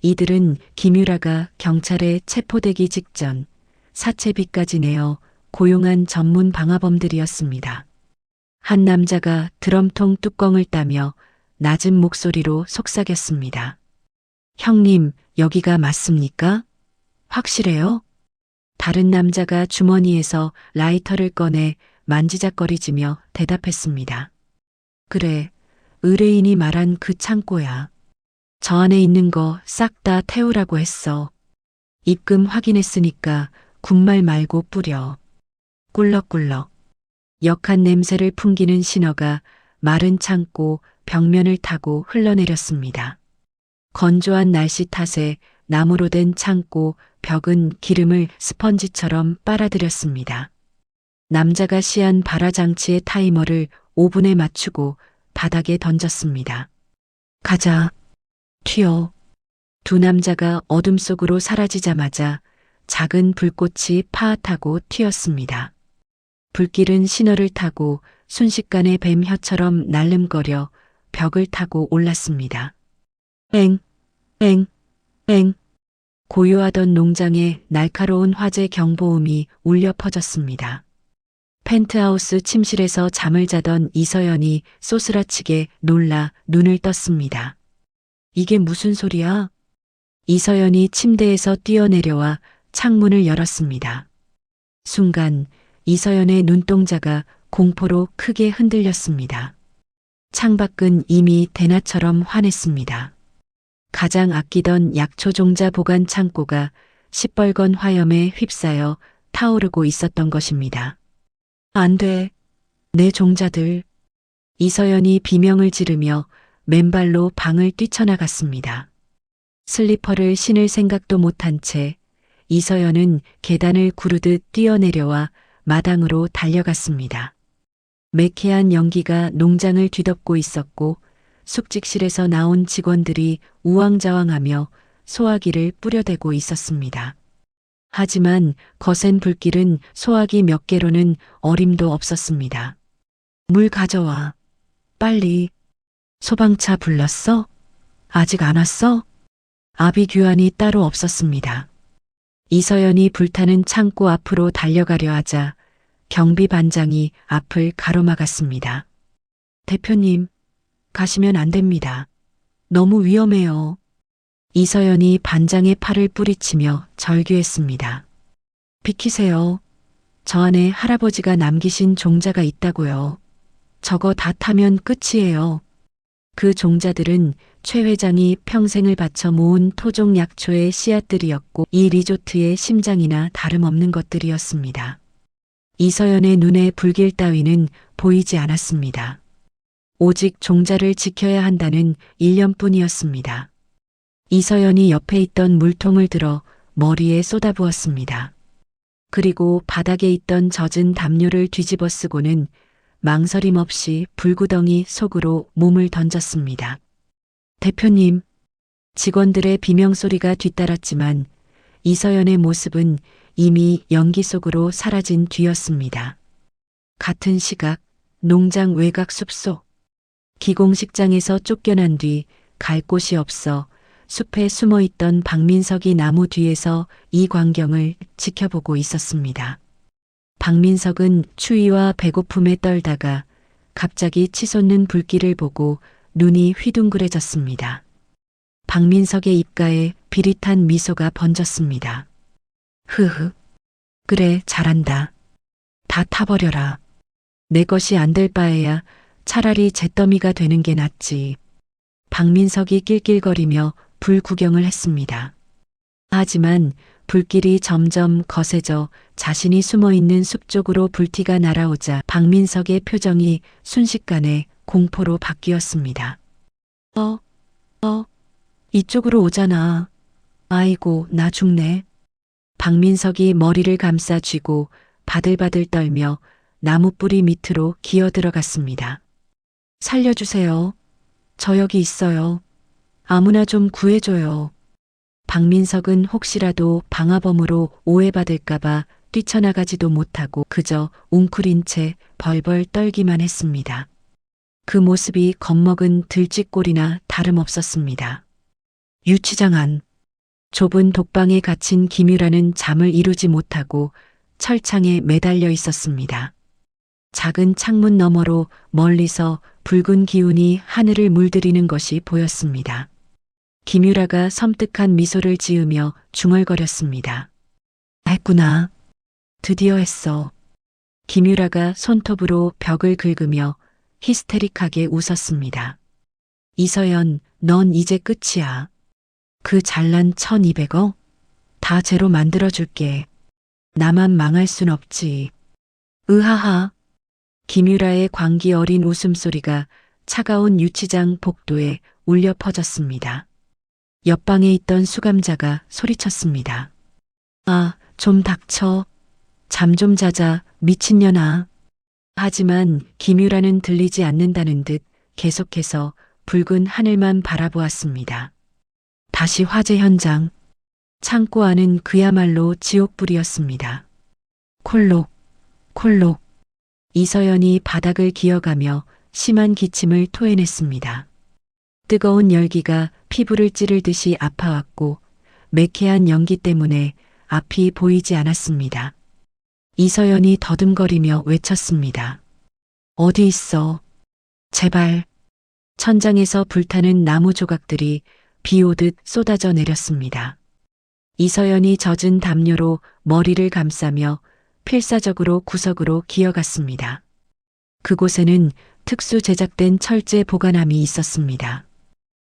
Speaker 2: 이들은 김유라가 경찰에 체포되기 직전 사채비까지 내어 고용한 전문 방화범들이었습니다. 한 남자가 드럼통 뚜껑을 따며 낮은 목소리로 속삭였습니다. 형님, 여기가 맞습니까? 확실해요? 다른 남자가 주머니에서 라이터를 꺼내 만지작거리지며 대답했습니다. 그래, 의뢰인이 말한 그 창고야. 저 안에 있는 거 싹 다 태우라고 했어. 입금 확인했으니까 군말 말고 뿌려. 꿀럭꿀럭. 역한 냄새를 풍기는 신호가 마른 창고 벽면을 타고 흘러내렸습니다. 건조한 날씨 탓에 나무로 된 창고 벽은 기름을 스펀지처럼 빨아들였습니다. 남자가 시한 발화장치의 타이머를 5분에 맞추고 바닥에 던졌습니다. 가자. 튀어. 두 남자가 어둠 속으로 사라지자마자 작은 불꽃이 파앗하고 튀었습니다. 불길은 신호를 타고 순식간에 뱀 혀처럼 날름거려 벽을 타고 올랐습니다. 엥, 엥, 엥. 고요하던 농장에 날카로운 화재 경보음이 울려 퍼졌습니다. 펜트하우스 침실에서 잠을 자던 이서연이 쏘스라치게 놀라 눈을 떴습니다. 이게 무슨 소리야? 이서연이 침대에서 뛰어내려와 창문을 열었습니다. 순간 이서연의 눈동자가 공포로 크게 흔들렸습니다. 창밖은 이미 대낮처럼 환했습니다. 가장 아끼던 약초 종자 보관 창고가 시뻘건 화염에 휩싸여 타오르고 있었던 것입니다. 안 돼. 내 종자들. 이서연이 비명을 지르며 맨발로 방을 뛰쳐나갔습니다. 슬리퍼를 신을 생각도 못한 채 이서연은 계단을 구르듯 뛰어내려와 마당으로 달려갔습니다. 매캐한 연기가 농장을 뒤덮고 있었고 숙직실에서 나온 직원들이 우왕좌왕하며 소화기를 뿌려대고 있었습니다. 하지만 거센 불길은 소화기 몇 개로는 어림도 없었습니다. 물 가져와. 빨리. 소방차 불렀어? 아직 안 왔어? 아비규환이 따로 없었습니다. 이서연이 불타는 창고 앞으로 달려가려 하자 경비반장이 앞을 가로막았습니다. 대표님, 가시면 안 됩니다. 너무 위험해요. 이서연이 반장의 팔을 뿌리치며 절규했습니다. 비키세요. 저 안에 할아버지가 남기신 종자가 있다고요. 저거 다 타면 끝이에요. 그 종자들은 최 회장이 평생을 바쳐 모은 토종 약초의 씨앗들이었고 이 리조트의 심장이나 다름없는 것들이었습니다. 이서연의 눈에 불길 따위는 보이지 않았습니다. 오직 종자를 지켜야 한다는 일념뿐이었습니다. 이서연이 옆에 있던 물통을 들어 머리에 쏟아부었습니다. 그리고 바닥에 있던 젖은 담요를 뒤집어 쓰고는 망설임 없이 불구덩이 속으로 몸을 던졌습니다. 대표님, 직원들의 비명소리가 뒤따랐지만 이서연의 모습은 이미 연기 속으로 사라진 뒤였습니다. 같은 시각, 농장 외곽 숲속. 기공식장에서 쫓겨난 뒤 갈 곳이 없어 숲에 숨어있던 박민석이 나무 뒤에서 이 광경을 지켜보고 있었습니다. 박민석은 추위와 배고픔에 떨다가 갑자기 치솟는 불길을 보고 눈이 휘둥그레졌습니다. 박민석의 입가에 비릿한 미소가 번졌습니다. 흐흐. 그래, 잘한다. 다 타버려라. 내 것이 안 될 바에야 차라리 잿더미가 되는 게 낫지. 박민석이 낄낄거리며 불 구경을 했습니다. 하지만 불길이 점점 거세져 자신이 숨어있는 숲 쪽으로 불티가 날아오자 박민석의 표정이 순식간에 공포로 바뀌었습니다. 이쪽으로 오잖아. 아이고, 나 죽네. 박민석이 머리를 감싸 쥐고 바들바들 떨며 나무 뿌리 밑으로 기어 들어갔습니다. 살려주세요. 저 여기 있어요. 아무나 좀 구해줘요. 박민석은 혹시라도 방화범으로 오해받을까봐 뛰쳐나가지도 못하고 그저 웅크린 채 벌벌 떨기만 했습니다. 그 모습이 겁먹은 들쥐꼴이나 다름없었습니다. 유치장 안. 좁은 독방에 갇힌 김유라는 잠을 이루지 못하고 철창에 매달려 있었습니다. 작은 창문 너머로 멀리서 붉은 기운이 하늘을 물들이는 것이 보였습니다. 김유라가 섬뜩한 미소를 지으며 중얼거렸습니다. 했구나. 드디어 했어. 김유라가 손톱으로 벽을 긁으며 히스테릭하게 웃었습니다. 이서연, 넌 이제 끝이야. 그 잘난 1200억? 다 제로 만들어줄게. 나만 망할 순 없지. 으하하. 김유라의 광기 어린 웃음소리가 차가운 유치장 복도에 울려 퍼졌습니다. 옆방에 있던 수감자가 소리쳤습니다. 아, 좀 닥쳐. 잠 좀 자자, 미친년아. 하지만 김유라는 들리지 않는다는 듯 계속해서 붉은 하늘만 바라보았습니다. 다시 화재 현장. 창고 안은 그야말로 지옥불이었습니다. 콜록, 콜록. 이서연이 바닥을 기어가며 심한 기침을 토해냈습니다. 뜨거운 열기가 피부를 찌르듯이 아파왔고 매캐한 연기 때문에 앞이 보이지 않았습니다. 이서연이 더듬거리며 외쳤습니다. 어디 있어? 제발. 천장에서 불타는 나무 조각들이 비 오듯 쏟아져 내렸습니다. 이서연이 젖은 담요로 머리를 감싸며 필사적으로 구석으로 기어갔습니다. 그곳에는 특수 제작된 철제 보관함이 있었습니다.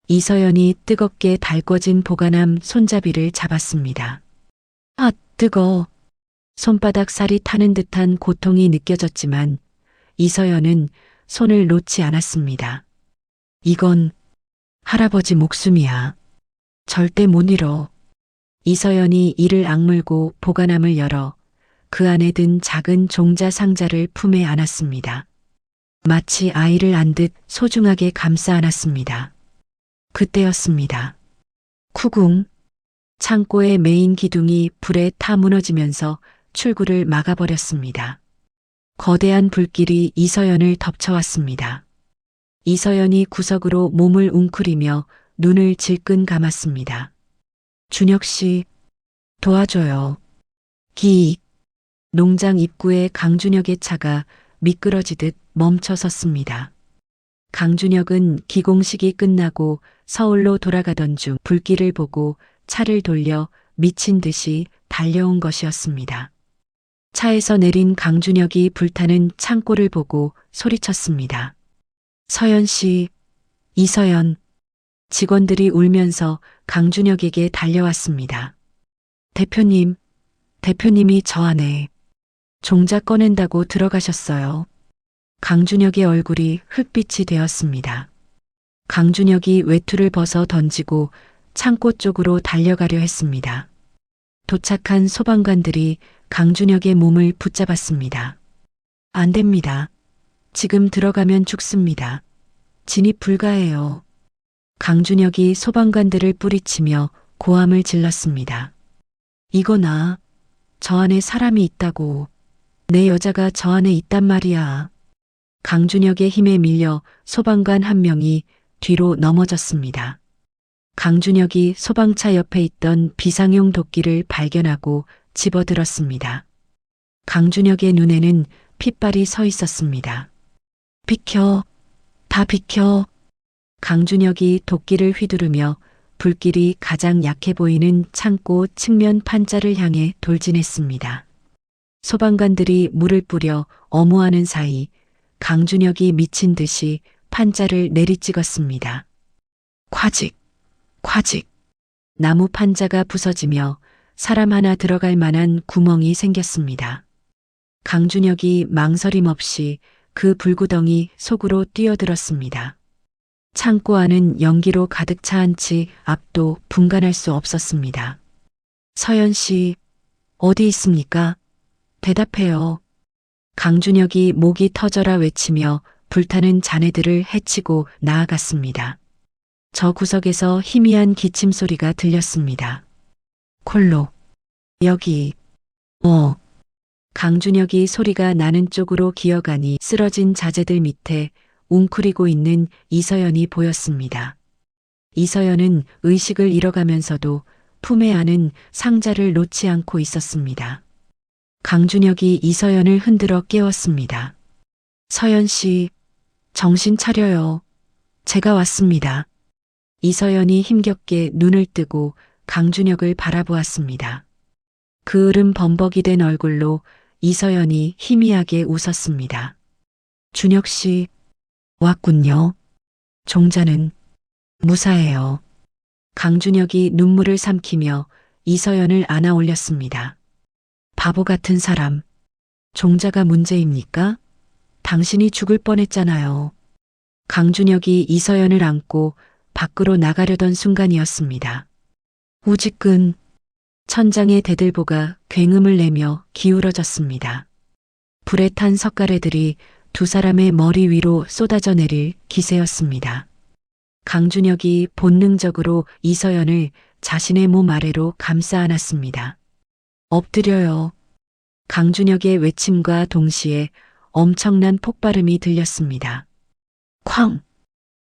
Speaker 2: 이서연이 뜨겁게 달궈진 보관함 손잡이를 잡았습니다. 아, 뜨거. 손바닥 살이 타는 듯한 고통이 느껴졌지만 이서연은 손을 놓지 않았습니다. 이건 할아버지 목숨이야. 절대 못 잃어. 이서연이 이를 악물고 보관함을 열어 그 안에 든 작은 종자 상자를 품에 안았습니다. 마치 아이를 안듯 소중하게 감싸 안았습니다. 그때였습니다. 쿠궁. 창고의 메인 기둥이 불에 타 무너지면서 출구를 막아버렸습니다. 거대한 불길이 이서연을 덮쳐왔습니다. 이서연이 구석으로 몸을 웅크리며 눈을 질끈 감았습니다. 준혁 씨, 도와줘요. 기익. 농장 입구에 강준혁의 차가 미끄러지듯 멈춰 섰습니다. 강준혁은 기공식이 끝나고 서울로 돌아가던 중 불길을 보고 차를 돌려 미친 듯이 달려온 것이었습니다. 차에서 내린 강준혁이 불타는 창고를 보고 소리쳤습니다. 서연 씨, 이서연. 직원들이 울면서 강준혁에게 달려왔습니다. 대표님, 대표님이 저 안에 종자 꺼낸다고 들어가셨어요. 강준혁의 얼굴이 흙빛이 되었습니다. 강준혁이 외투를 벗어 던지고 창고 쪽으로 달려가려 했습니다. 도착한 소방관들이 강준혁의 몸을 붙잡았습니다. 안 됩니다. 지금 들어가면 죽습니다. 진입 불가해요. 강준혁이 소방관들을 뿌리치며 고함을 질렀습니다. 이거나, 저 안에 사람이 있다고. 내 여자가 저 안에 있단 말이야. 강준혁의 힘에 밀려 소방관 한 명이 뒤로 넘어졌습니다. 강준혁이 소방차 옆에 있던 비상용 도끼를 발견하고 집어들었습니다. 강준혁의 눈에는 핏발이 서 있었습니다. 비켜, 다 비켜. 강준혁이 도끼를 휘두르며 불길이 가장 약해 보이는 창고 측면 판자를 향해 돌진했습니다. 소방관들이 물을 뿌려 어무하는 사이 강준혁이 미친 듯이 판자를 내리찍었습니다. 콰직, 콰직. 나무 판자가 부서지며 사람 하나 들어갈 만한 구멍이 생겼습니다. 강준혁이 망설임 없이 그 불구덩이 속으로 뛰어들었습니다. 창고 안은 연기로 가득 차한 채 앞도 분간할 수 없었습니다. 서연 씨, 어디 있습니까? 대답해요. 강준혁이 목이 터져라 외치며 불타는 자네들을 해치고 나아갔습니다. 저 구석에서 희미한 기침 소리가 들렸습니다. 콜로. 여기. 강준혁이 소리가 나는 쪽으로 기어가니 쓰러진 자재들 밑에 웅크리고 있는 이서연이 보였습니다. 이서연은 의식을 잃어가면서도 품에 안은 상자를 놓지 않고 있었습니다. 강준혁이 이서연을 흔들어 깨웠습니다. 서연 씨, 정신 차려요. 제가 왔습니다. 이서연이 힘겹게 눈을 뜨고 강준혁을 바라보았습니다. 그을음 범벅이 된 얼굴로 이서연이 희미하게 웃었습니다. 준혁 씨, 왔군요. 종자는 무사해요. 강준혁이 눈물을 삼키며 이서연을 안아 올렸습니다. 바보 같은 사람. 종자가 문제입니까? 당신이 죽을 뻔했잖아요. 강준혁이 이서연을 안고 밖으로 나가려던 순간이었습니다. 우직근. 천장의 대들보가 굉음을 내며 기울어졌습니다. 불에 탄 석가래들이 두 사람의 머리 위로 쏟아져 내릴 기세였습니다. 강준혁이 본능적으로 이서연을 자신의 몸 아래로 감싸 안았습니다. 엎드려요. 강준혁의 외침과 동시에 엄청난 폭발음이 들렸습니다. 쾅!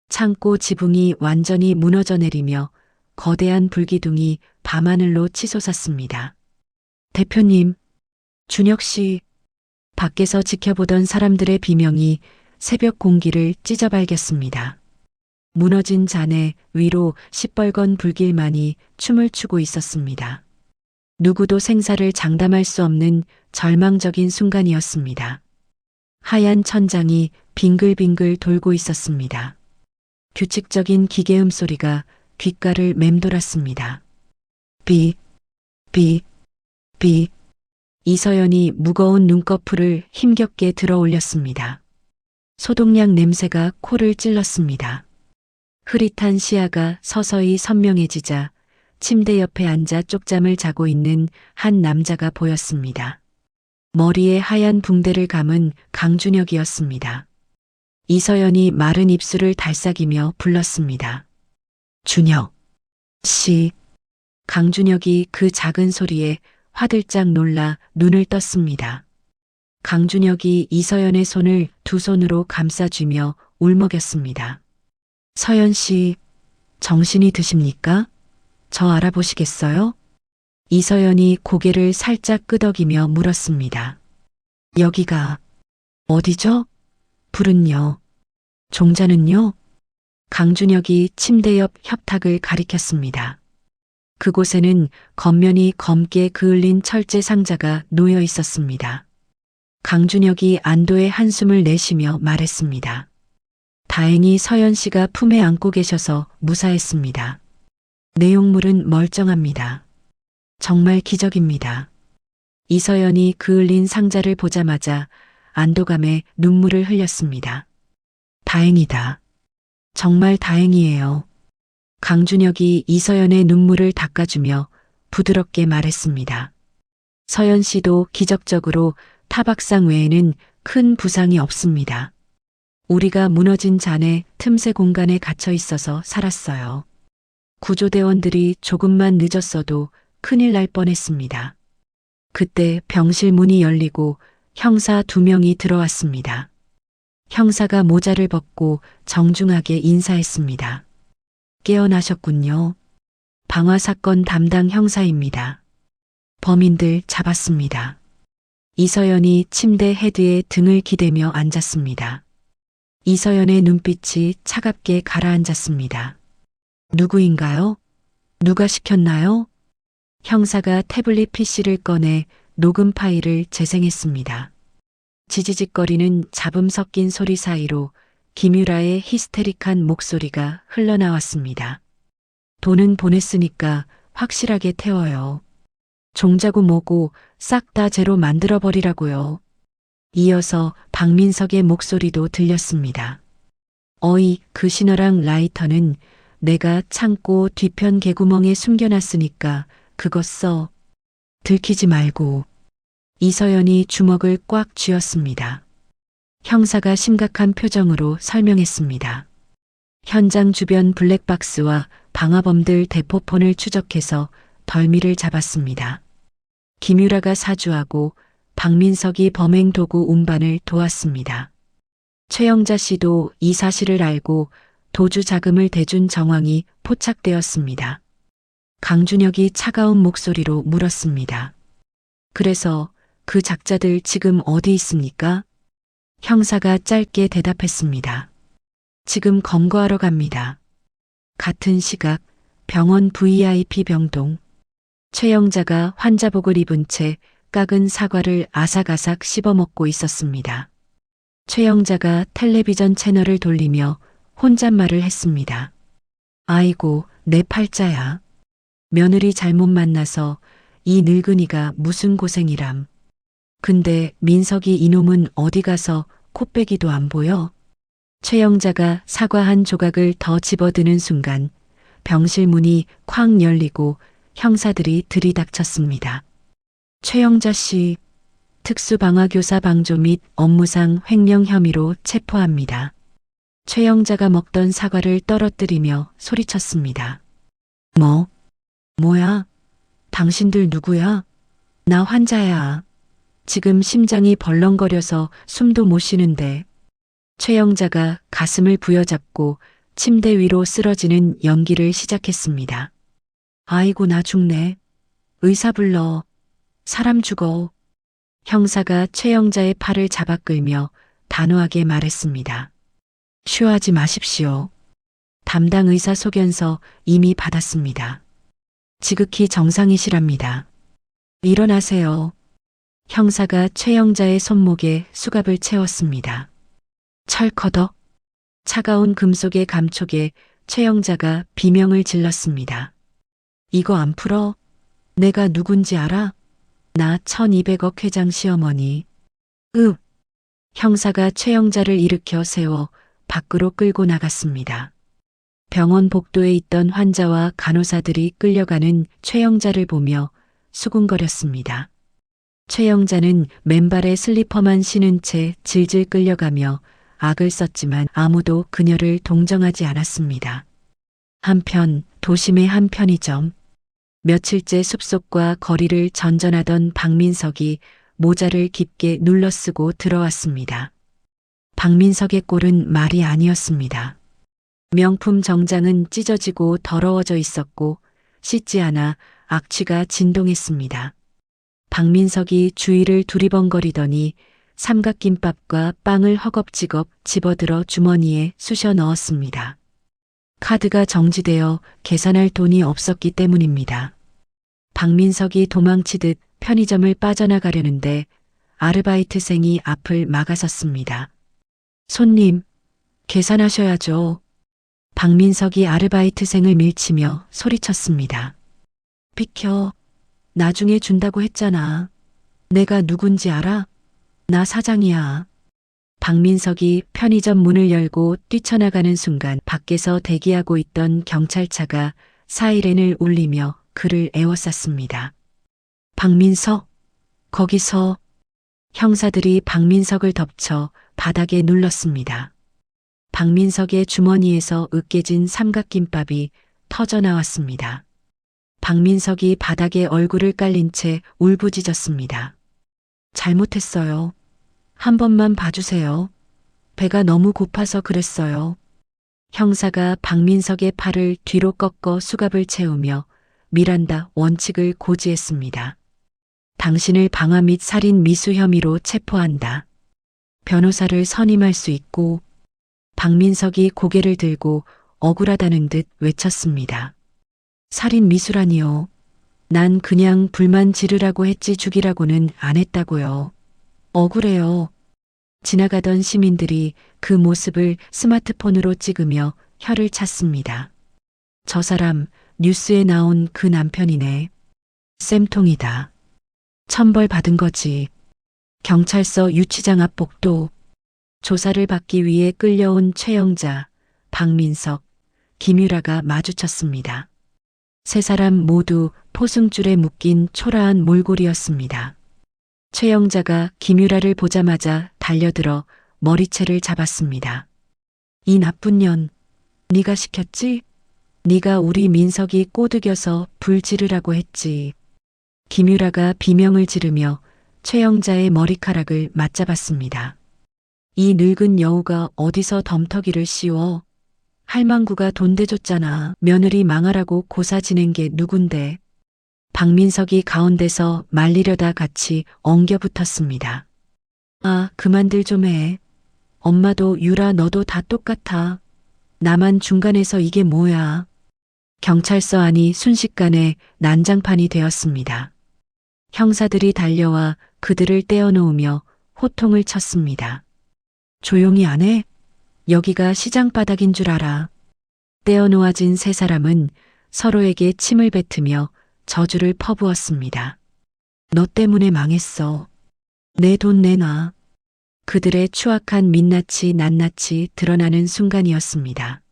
Speaker 2: 창고 지붕이 완전히 무너져 내리며 거대한 불기둥이 밤하늘로 치솟았습니다. 대표님, 준혁 씨. 밖에서 지켜보던 사람들의 비명이 새벽 공기를 찢어발겼습니다. 무너진 잔해 위로 시뻘건 불길만이 춤을 추고 있었습니다. 누구도 생사를 장담할 수 없는 절망적인 순간이었습니다. 하얀 천장이 빙글빙글 돌고 있었습니다. 규칙적인 기계음 소리가 귓가를 맴돌았습니다. 비, 비, 비. 이서연이 무거운 눈꺼풀을 힘겹게 들어 올렸습니다. 소독약 냄새가 코를 찔렀습니다. 흐릿한 시야가 서서히 선명해지자 침대 옆에 앉아 쪽잠을 자고 있는 한 남자가 보였습니다. 머리에 하얀 붕대를 감은 강준혁이었습니다. 이서연이 마른 입술을 달싹이며 불렀습니다. 준혁 씨. 강준혁이 그 작은 소리에 화들짝 놀라 눈을 떴습니다. 강준혁이 이서연의 손을 두 손으로 감싸쥐며 울먹였습니다. 서연 씨, 정신이 드십니까? 저 알아보시겠어요? 이서연이 고개를 살짝 끄덕이며 물었습니다. 여기가 어디죠? 불은요? 종자는요? 강준혁이 침대 옆 협탁을 가리켰습니다. 그곳에는 겉면이 검게 그을린 철제 상자가 놓여 있었습니다. 강준혁이 안도의 한숨을 내쉬며 말했습니다. 다행히 서연 씨가 품에 안고 계셔서 무사했습니다. 내용물은 멀쩡합니다. 정말 기적입니다. 이서연이 그을린 상자를 보자마자 안도감에 눈물을 흘렸습니다. 다행이다. 정말 다행이에요. 강준혁이 이서연의 눈물을 닦아주며 부드럽게 말했습니다. 서연 씨도 기적적으로 타박상 외에는 큰 부상이 없습니다. 우리가 무너진 잔해 틈새 공간에 갇혀 있어서 살았어요. 구조대원들이 조금만 늦었어도 큰일 날 뻔했습니다. 그때 병실 문이 열리고 형사 2명이 들어왔습니다. 형사가 모자를 벗고 정중하게 인사했습니다. 깨어나셨군요. 방화사건 담당 형사입니다. 범인들 잡았습니다. 이서연이 침대 헤드에 등을 기대며 앉았습니다. 이서연의 눈빛이 차갑게 가라앉았습니다. 누구인가요? 누가 시켰나요? 형사가 태블릿 PC를 꺼내 녹음 파일을 재생했습니다. 지지직거리는 잡음 섞인 소리 사이로 김유라의 히스테릭한 목소리가 흘러나왔습니다. 돈은 보냈으니까 확실하게 태워요. 종자고 뭐고 싹 다 제로 만들어버리라고요. 이어서 박민석의 목소리도 들렸습니다. 어이, 그 신호랑 라이터는 내가 창고 뒤편 개구멍에 숨겨놨으니까 그거 써. 들키지 말고. 이서연이 주먹을 꽉 쥐었습니다. 형사가 심각한 표정으로 설명했습니다. 현장 주변 블랙박스와 방화범들 대포폰을 추적해서 덜미를 잡았습니다. 김유라가 사주하고 박민석이 범행 도구 운반을 도왔습니다. 최영자 씨도 이 사실을 알고 도주 자금을 대준 정황이 포착되었습니다. 강준혁이 차가운 목소리로 물었습니다. 그래서 그 작자들 지금 어디 있습니까? 형사가 짧게 대답했습니다. 지금 검거하러 갑니다. 같은 시각 병원 VIP 병동. 최영자가 환자복을 입은 채 깎은 사과를 아삭아삭 씹어먹고 있었습니다. 최영자가 텔레비전 채널을 돌리며 혼잣말을 했습니다. 아이고, 내 팔자야. 며느리 잘못 만나서 이 늙은이가 무슨 고생이람. 근데 민석이 이놈은 어디 가서 코빼기도 안 보여? 최영자가 사과 한 조각을 더 집어드는 순간 병실 문이 쾅 열리고 형사들이 들이닥쳤습니다. 최영자 씨, 특수방화교사 방조 및 업무상 횡령 혐의로 체포합니다. 최영자가 먹던 사과를 떨어뜨리며 소리쳤습니다. 뭐야? 당신들 누구야? 나 환자야. 지금 심장이 벌렁거려서 숨도 못 쉬는데. 최영자가 가슴을 부여잡고 침대 위로 쓰러지는 연기를 시작했습니다. 아이고, 나 죽네. 의사 불러. 사람 죽어. 형사가 최영자의 팔을 잡아 끌며 단호하게 말했습니다. 쉬어하지 마십시오. 담당 의사 소견서 이미 받았습니다. 지극히 정상이시랍니다. 일어나세요. 형사가 최영자의 손목에 수갑을 채웠습니다. 철커덕. 차가운 금속의 감촉에 최영자가 비명을 질렀습니다. 이거 안 풀어? 내가 누군지 알아? 나 1200억 회장 시어머니. 형사가 최영자를 일으켜 세워 밖으로 끌고 나갔습니다. 병원 복도에 있던 환자와 간호사들이 끌려가는 최영자를 보며 수군거렸습니다. 최영자는 맨발에 슬리퍼만 신은 채 질질 끌려가며 악을 썼지만 아무도 그녀를 동정하지 않았습니다. 한편 도심의 한 편의점. 며칠째 숲속과 거리를 전전하던 박민석이 모자를 깊게 눌러쓰고 들어왔습니다. 박민석의 꼴은 말이 아니었습니다. 명품 정장은 찢어지고 더러워져 있었고 씻지 않아 악취가 진동했습니다. 박민석이 주위를 두리번거리더니 삼각김밥과 빵을 허겁지겁 집어들어 주머니에 쑤셔 넣었습니다. 카드가 정지되어 계산할 돈이 없었기 때문입니다. 박민석이 도망치듯 편의점을 빠져나가려는데 아르바이트생이 앞을 막아섰습니다. 손님, 계산하셔야죠. 박민석이 아르바이트생을 밀치며 소리쳤습니다. 비켜. 나중에 준다고 했잖아. 내가 누군지 알아? 나 사장이야. 박민석이 편의점 문을 열고 뛰쳐나가는 순간 밖에서 대기하고 있던 경찰차가 사이렌을 울리며 그를 에워쌌습니다. 박민석, 거기서. 형사들이 박민석을 덮쳐 바닥에 눌렀습니다. 박민석의 주머니에서 으깨진 삼각김밥이 터져 나왔습니다. 박민석이 바닥에 얼굴을 깔린 채 울부짖었습니다. 잘못했어요. 한 번만 봐주세요. 배가 너무 고파서 그랬어요. 형사가 박민석의 팔을 뒤로 꺾어 수갑을 채우며 미란다 원칙을 고지했습니다. 당신을 방화 및 살인 미수 혐의로 체포한다. 변호사를 선임할 수 있고. 박민석이 고개를 들고 억울하다는 듯 외쳤습니다. 살인 미수라니요. 난 그냥 불만 지르라고 했지 죽이라고는 안 했다고요. 억울해요. 지나가던 시민들이 그 모습을 스마트폰으로 찍으며 혀를 찼습니다. 저 사람 뉴스에 나온 그 남편이네. 쌤통이다. 천벌 받은 거지. 경찰서 유치장 앞 복도. 조사를 받기 위해 끌려온 최영자, 박민석, 김유라가 마주쳤습니다. 세 사람 모두 포승줄에 묶인 초라한 몰골이었습니다. 최영자가 김유라를 보자마자 달려들어 머리채를 잡았습니다. 이 나쁜 년, 네가 시켰지? 네가 우리 민석이 꼬드겨서 불 지르라고 했지. 김유라가 비명을 지르며 최영자의 머리카락을 맞잡았습니다. 이 늙은 여우가 어디서 덤터기를 씌워. 할망구가 돈 대줬잖아. 며느리 망하라고 고사 지낸 게 누군데. 박민석이 가운데서 말리려다 같이 엉겨 붙었습니다. 아, 그만들 좀 해. 엄마도 유라 너도 다 똑같아. 나만 중간에서 이게 뭐야. 경찰서 안이 순식간에 난장판이 되었습니다. 형사들이 달려와 그들을 떼어놓으며 호통을 쳤습니다. 조용히 안 해? 여기가 시장 바닥인 줄 알아. 떼어놓아진 세 사람은 서로에게 침을 뱉으며 저주를 퍼부었습니다. 너 때문에 망했어. 내 돈 내놔. 그들의 추악한 민낯이 낱낱이 드러나는 순간이었습니다.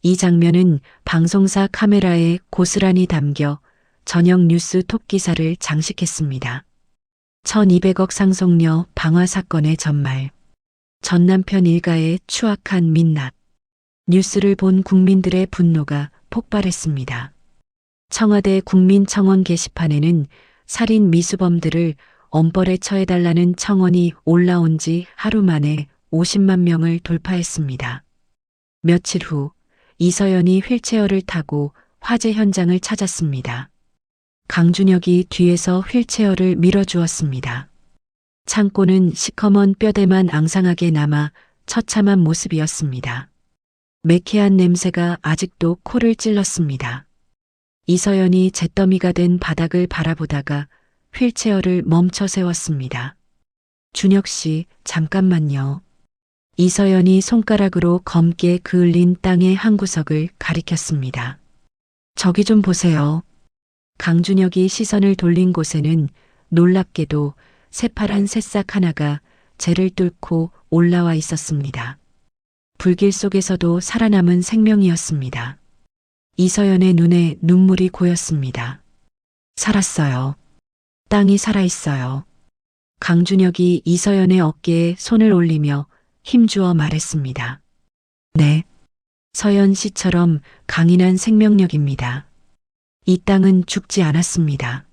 Speaker 2: 이 장면은 방송사 카메라에 고스란히 담겨 저녁 뉴스 톱기사를 장식했습니다. 1200억 상속녀 방화 사건의 전말. 전 남편 일가의 추악한 민낯. 뉴스를 본 국민들의 분노가 폭발했습니다. 청와대 국민청원 게시판에는 살인 미수범들을 엄벌에 처해달라는 청원이 올라온 지 하루 만에 50만 명을 돌파했습니다. 며칠 후 이서연이 휠체어를 타고 화재 현장을 찾았습니다. 강준혁이 뒤에서 휠체어를 밀어주었습니다. 창고는 시커먼 뼈대만 앙상하게 남아 처참한 모습이었습니다. 매캐한 냄새가 아직도 코를 찔렀습니다. 이서연이 잿더미가 된 바닥을 바라보다가 휠체어를 멈춰 세웠습니다. 준혁 씨, 잠깐만요. 이서연이 손가락으로 검게 그을린 땅의 한 구석을 가리켰습니다. 저기 좀 보세요. 강준혁이 시선을 돌린 곳에는 놀랍게도 새파란 새싹 하나가 재를 뚫고 올라와 있었습니다. 불길 속에서도 살아남은 생명이었습니다. 이서연의 눈에 눈물이 고였습니다. 살았어요. 땅이 살아있어요. 강준혁이 이서연의 어깨에 손을 올리며 힘주어 말했습니다. 네. 서연 씨처럼 강인한 생명력입니다. 이 땅은 죽지 않았습니다.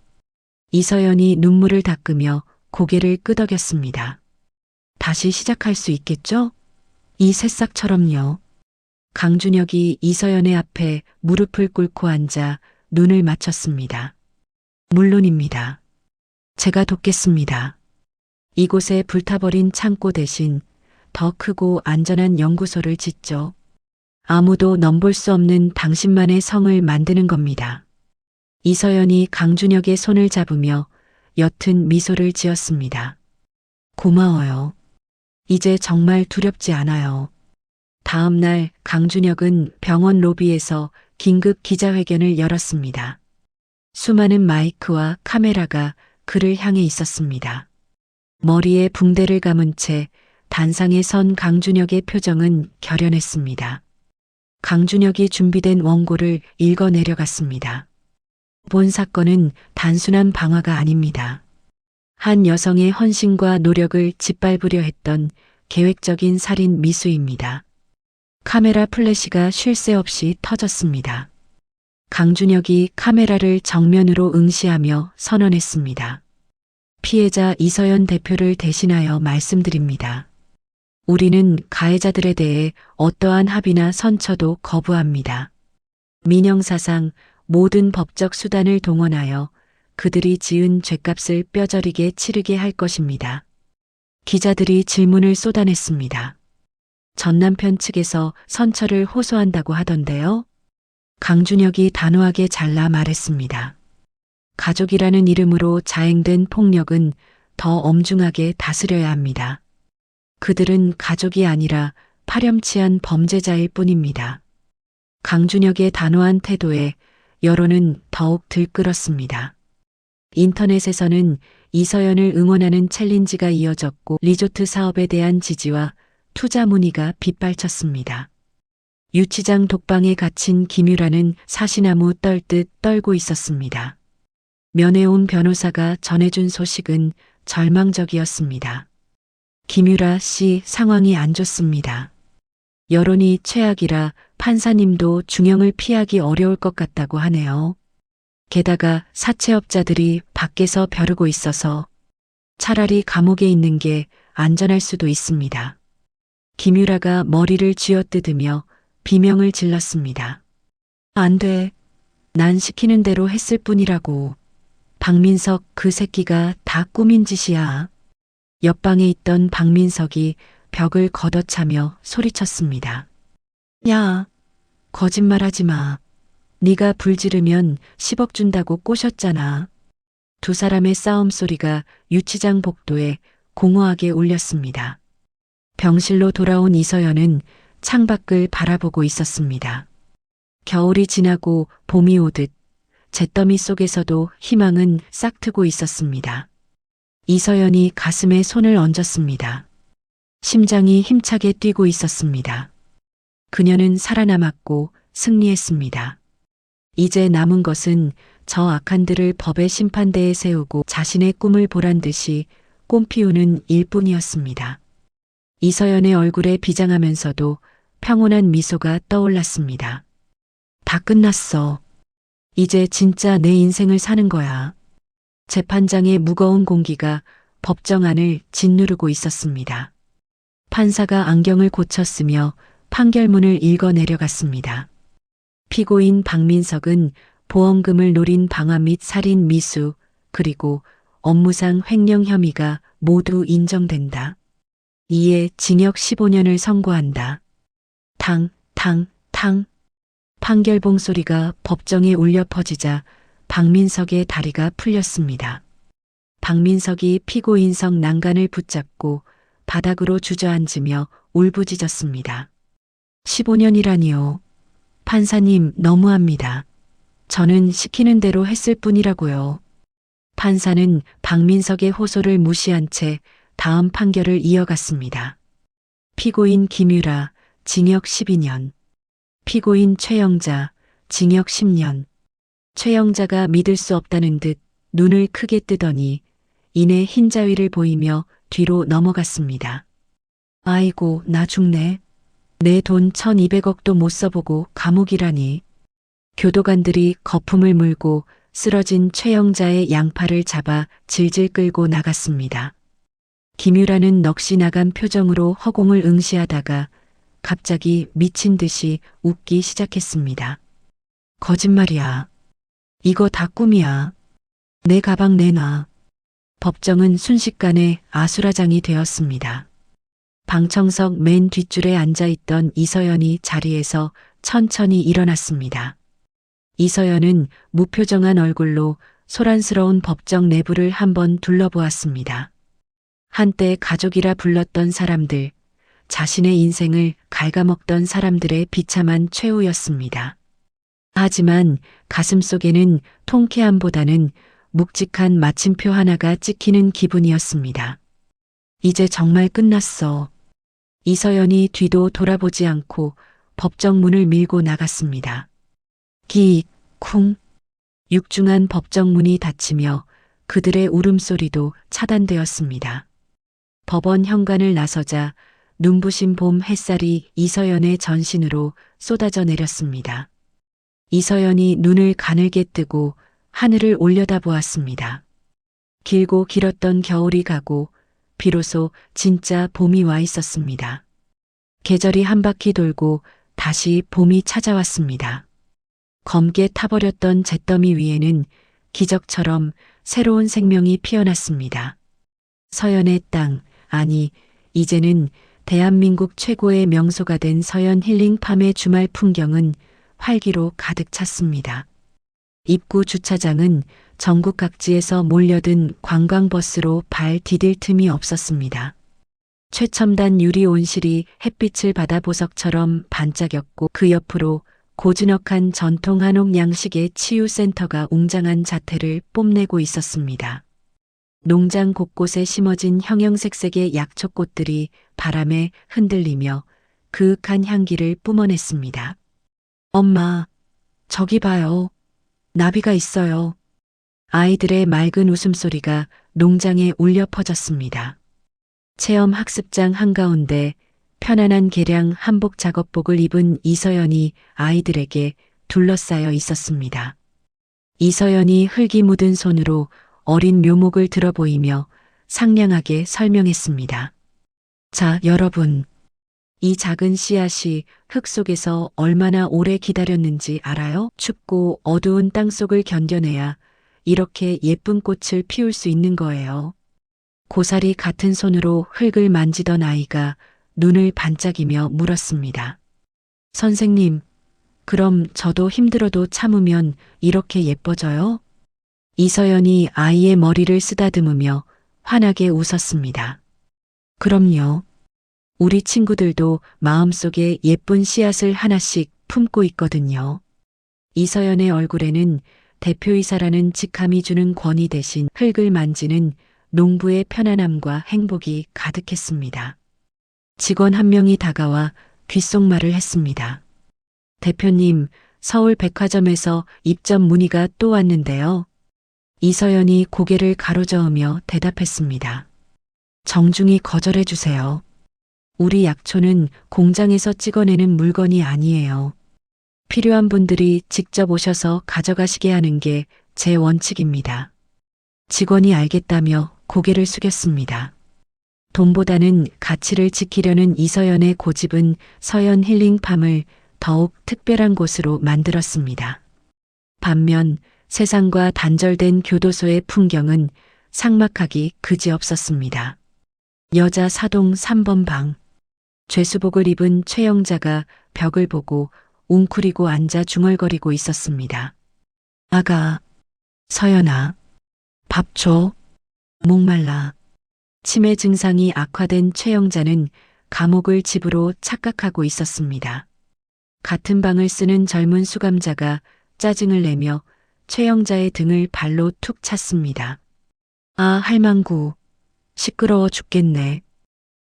Speaker 2: 이서연이 눈물을 닦으며 고개를 끄덕였습니다. 다시 시작할 수 있겠죠? 이 새싹처럼요. 강준혁이 이서연의 앞에 무릎을 꿇고 앉아 눈을 맞췄습니다. 물론입니다. 제가 돕겠습니다. 이곳에 불타버린 창고 대신 더 크고 안전한 연구소를 짓죠. 아무도 넘볼 수 없는 당신만의 성을 만드는 겁니다. 이서연이 강준혁의 손을 잡으며 옅은 미소를 지었습니다. 고마워요. 이제 정말 두렵지 않아요. 다음 날 강준혁은 병원 로비에서 긴급 기자회견을 열었습니다. 수많은 마이크와 카메라가 그를 향해 있었습니다. 머리에 붕대를 감은 채 단상에 선 강준혁의 표정은 결연했습니다. 강준혁이 준비된 원고를 읽어 내려갔습니다. 본 사건은 단순한 방화가 아닙니다. 한 여성의 헌신과 노력을 짓밟으려 했던 계획적인 살인 미수입니다. 카메라 플래시가 쉴 새 없이 터졌습니다. 강준혁이 카메라를 정면으로 응시하며 선언했습니다. 피해자 이서연 대표를 대신하여 말씀드립니다. 우리는 가해자들에 대해 어떠한 합의나 선처도 거부합니다. 민형사상 모든 법적 수단을 동원하여 그들이 지은 죄값을 뼈저리게 치르게 할 것입니다. 기자들이 질문을 쏟아냈습니다. 전 남편 측에서 선처를 호소한다고 하던데요. 강준혁이 단호하게 잘라 말했습니다. 가족이라는 이름으로 자행된 폭력은 더 엄중하게 다스려야 합니다. 그들은 가족이 아니라 파렴치한 범죄자일 뿐입니다. 강준혁의 단호한 태도에 여론은 더욱 들끓었습니다. 인터넷에서는 이서연을 응원하는 챌린지가 이어졌고 리조트 사업에 대한 지지와 투자 문의가 빗발쳤습니다. 유치장 독방에 갇힌 김유라는 사시나무 떨듯 떨고 있었습니다. 면회 온 변호사가 전해준 소식은 절망적이었습니다. 김유라 씨 상황이 안 좋습니다. 여론이 최악이라 판사님도 중형을 피하기 어려울 것 같다고 하네요. 게다가 사채업자들이 밖에서 벼르고 있어서 차라리 감옥에 있는 게 안전할 수도 있습니다. 김유라가 머리를 쥐어뜯으며 비명을 질렀습니다. 안 돼. 난 시키는 대로 했을 뿐이라고. 박민석 그 새끼가 다 꾸민 짓이야. 옆방에 있던 박민석이 벽을 걷어차며 소리쳤습니다. 야, 거짓말하지 마. 네가 불 지르면 10억 준다고 꼬셨잖아. 두 사람의 싸움 소리가 유치장 복도에 공허하게 울렸습니다. 병실로 돌아온 이서연은 창밖을 바라보고 있었습니다. 겨울이 지나고 봄이 오듯 잿더미 속에서도 희망은 싹트고 있었습니다. 이서연이 가슴에 손을 얹었습니다. 심장이 힘차게 뛰고 있었습니다. 그녀는 살아남았고 승리했습니다. 이제 남은 것은 저 악한들을 법의 심판대에 세우고 자신의 꿈을 보란 듯이 꽃피우는 일뿐이었습니다. 이서연의 얼굴에 비장하면서도 평온한 미소가 떠올랐습니다. 다 끝났어. 이제 진짜 내 인생을 사는 거야. 재판장의 무거운 공기가 법정 안을 짓누르고 있었습니다. 판사가 안경을 고쳤으며 판결문을 읽어 내려갔습니다. 피고인 박민석은 보험금을 노린 방화 및 살인 미수 그리고 업무상 횡령 혐의가 모두 인정된다. 이에 징역 15년을 선고한다. 탕, 탕, 탕. 판결봉 소리가 법정에 울려 퍼지자 박민석의 다리가 풀렸습니다. 박민석이 피고인석 난간을 붙잡고 바닥으로 주저앉으며 울부짖었습니다. 15년이라니요. 판사님 너무합니다. 저는 시키는 대로 했을 뿐이라고요. 판사는 박민석의 호소를 무시한 채 다음 판결을 이어갔습니다. 피고인 김유라 징역 12년. 피고인 최영자 징역 10년. 최영자가 믿을 수 없다는 듯 눈을 크게 뜨더니 이내 흰 자위를 보이며 뒤로 넘어갔습니다. 아이고, 나 죽네. 내 돈 1200억도 못 써보고 감옥이라니. 교도관들이 거품을 물고 쓰러진 최영자의 양팔을 잡아 질질 끌고 나갔습니다. 김유라는 넋이 나간 표정으로 허공을 응시하다가 갑자기 미친 듯이 웃기 시작했습니다. 거짓말이야. 이거 다 꿈이야. 내 가방 내놔. 법정은 순식간에 아수라장이 되었습니다. 방청석 맨 뒷줄에 앉아있던 이서연이 자리에서 천천히 일어났습니다. 이서연은 무표정한 얼굴로 소란스러운 법정 내부를 한번 둘러보았습니다. 한때 가족이라 불렀던 사람들, 자신의 인생을 갉아먹던 사람들의 비참한 최후였습니다. 하지만 가슴속에는 통쾌함보다는 묵직한 마침표 하나가 찍히는 기분이었습니다. 이제 정말 끝났어. 이서연이 뒤도 돌아보지 않고 법정 문을 밀고 나갔습니다. 쿵. 육중한 법정 문이 닫히며 그들의 울음소리도 차단되었습니다. 법원 현관을 나서자 눈부신 봄 햇살이 이서연의 전신으로 쏟아져 내렸습니다. 이서연이 눈을 가늘게 뜨고 하늘을 올려다보았습니다. 길고 길었던 겨울이 가고 비로소 진짜 봄이 와 있었습니다. 계절이 한 바퀴 돌고 다시 봄이 찾아왔습니다. 검게 타버렸던 잿더미 위에는 기적처럼 새로운 생명이 피어났습니다. 서연의 땅, 아니 이제는 대한민국 최고의 명소가 된 서연 힐링팜의 주말 풍경은 활기로 가득 찼습니다. 입구 주차장은 전국 각지에서 몰려든 관광버스로 발 디딜 틈이 없었습니다. 최첨단 유리 온실이 햇빛을 받아 보석처럼 반짝였고 그 옆으로 고즈넉한 전통 한옥 양식의 치유센터가 웅장한 자태를 뽐내고 있었습니다. 농장 곳곳에 심어진 형형색색의 약초꽃들이 바람에 흔들리며 그윽한 향기를 뿜어냈습니다. 엄마, 저기 봐요. 나비가 있어요. 아이들의 맑은 웃음소리가 농장에 울려 퍼졌습니다. 체험 학습장 한가운데 편안한 개량 한복 작업복을 입은 이서연이 아이들에게 둘러싸여 있었습니다. 이서연이 흙이 묻은 손으로 어린 묘목을 들어 보이며 상냥하게 설명했습니다. 자, 여러분. 이 작은 씨앗이 흙 속에서 얼마나 오래 기다렸는지 알아요? 춥고 어두운 땅 속을 견뎌내야 이렇게 예쁜 꽃을 피울 수 있는 거예요. 고사리 같은 손으로 흙을 만지던 아이가 눈을 반짝이며 물었습니다. 선생님, 그럼 저도 힘들어도 참으면 이렇게 예뻐져요? 이서연이 아이의 머리를 쓰다듬으며 환하게 웃었습니다. 그럼요. 우리 친구들도 마음속에 예쁜 씨앗을 하나씩 품고 있거든요. 이서연의 얼굴에는 대표이사라는 직함이 주는 권위 대신 흙을 만지는 농부의 편안함과 행복이 가득했습니다. 직원 한 명이 다가와 귓속말을 했습니다. 대표님, 서울 백화점에서 입점 문의가 또 왔는데요. 이서연이 고개를 가로저으며 대답했습니다. 정중히 거절해 주세요. 우리 약초는 공장에서 찍어내는 물건이 아니에요. 필요한 분들이 직접 오셔서 가져가시게 하는 게 제 원칙입니다. 직원이 알겠다며 고개를 숙였습니다. 돈보다는 가치를 지키려는 이서연의 고집은 서연 힐링팜을 더욱 특별한 곳으로 만들었습니다. 반면 세상과 단절된 교도소의 풍경은 삭막하기 그지없었습니다. 여자 사동 3번 방. 죄수복을 입은 최영자가 벽을 보고 웅크리고 앉아 중얼거리고 있었습니다. 아가, 서연아, 밥 줘. 목말라. 치매 증상이 악화된 최영자는 감옥을 집으로 착각하고 있었습니다. 같은 방을 쓰는 젊은 수감자가 짜증을 내며 최영자의 등을 발로 툭 찼습니다. 아, 할망구. 시끄러워 죽겠네.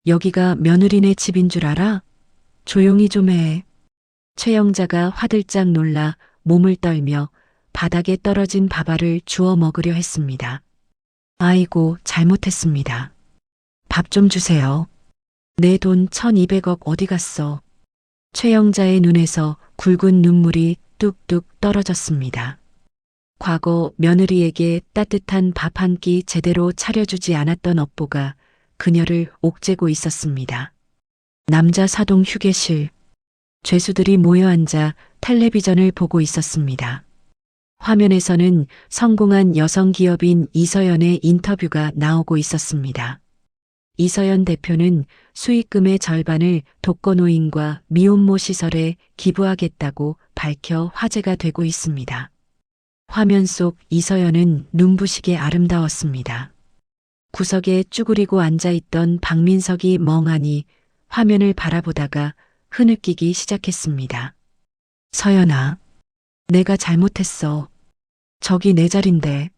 Speaker 2: 여기가 며느리네 집인 줄 알아? 조용히 좀 해. 최영자가 화들짝 놀라 몸을 떨며 바닥에 떨어진 밥알을 주워 먹으려 했습니다. 아이고, 잘못했습니다. 밥 좀 주세요. 내 돈 1200억 어디 갔어? 최영자의 눈에서 굵은 눈물이 뚝뚝 떨어졌습니다. 과거 며느리에게 따뜻한 밥 한 끼 제대로 차려주지 않았던 업보가 그녀를 옥죄고 있었습니다. 남자 사동 휴게실. 죄수들이 모여 앉아 텔레비전을 보고 있었습니다. 화면에서는 성공한 여성 기업인 이서연의 인터뷰가 나오고 있었습니다. 이서연 대표는 수익금의 절반을 독거노인과 미혼모 시설에 기부하겠다고 밝혀 화제가 되고 있습니다. 화면 속 이서연은 눈부시게 아름다웠습니다. 구석에 쭈그리고 앉아있던 박민석이 멍하니 화면을 바라보다가 흐느끼기 시작했습니다. 서연아, 내가 잘못했어. 저기 내 자리인데.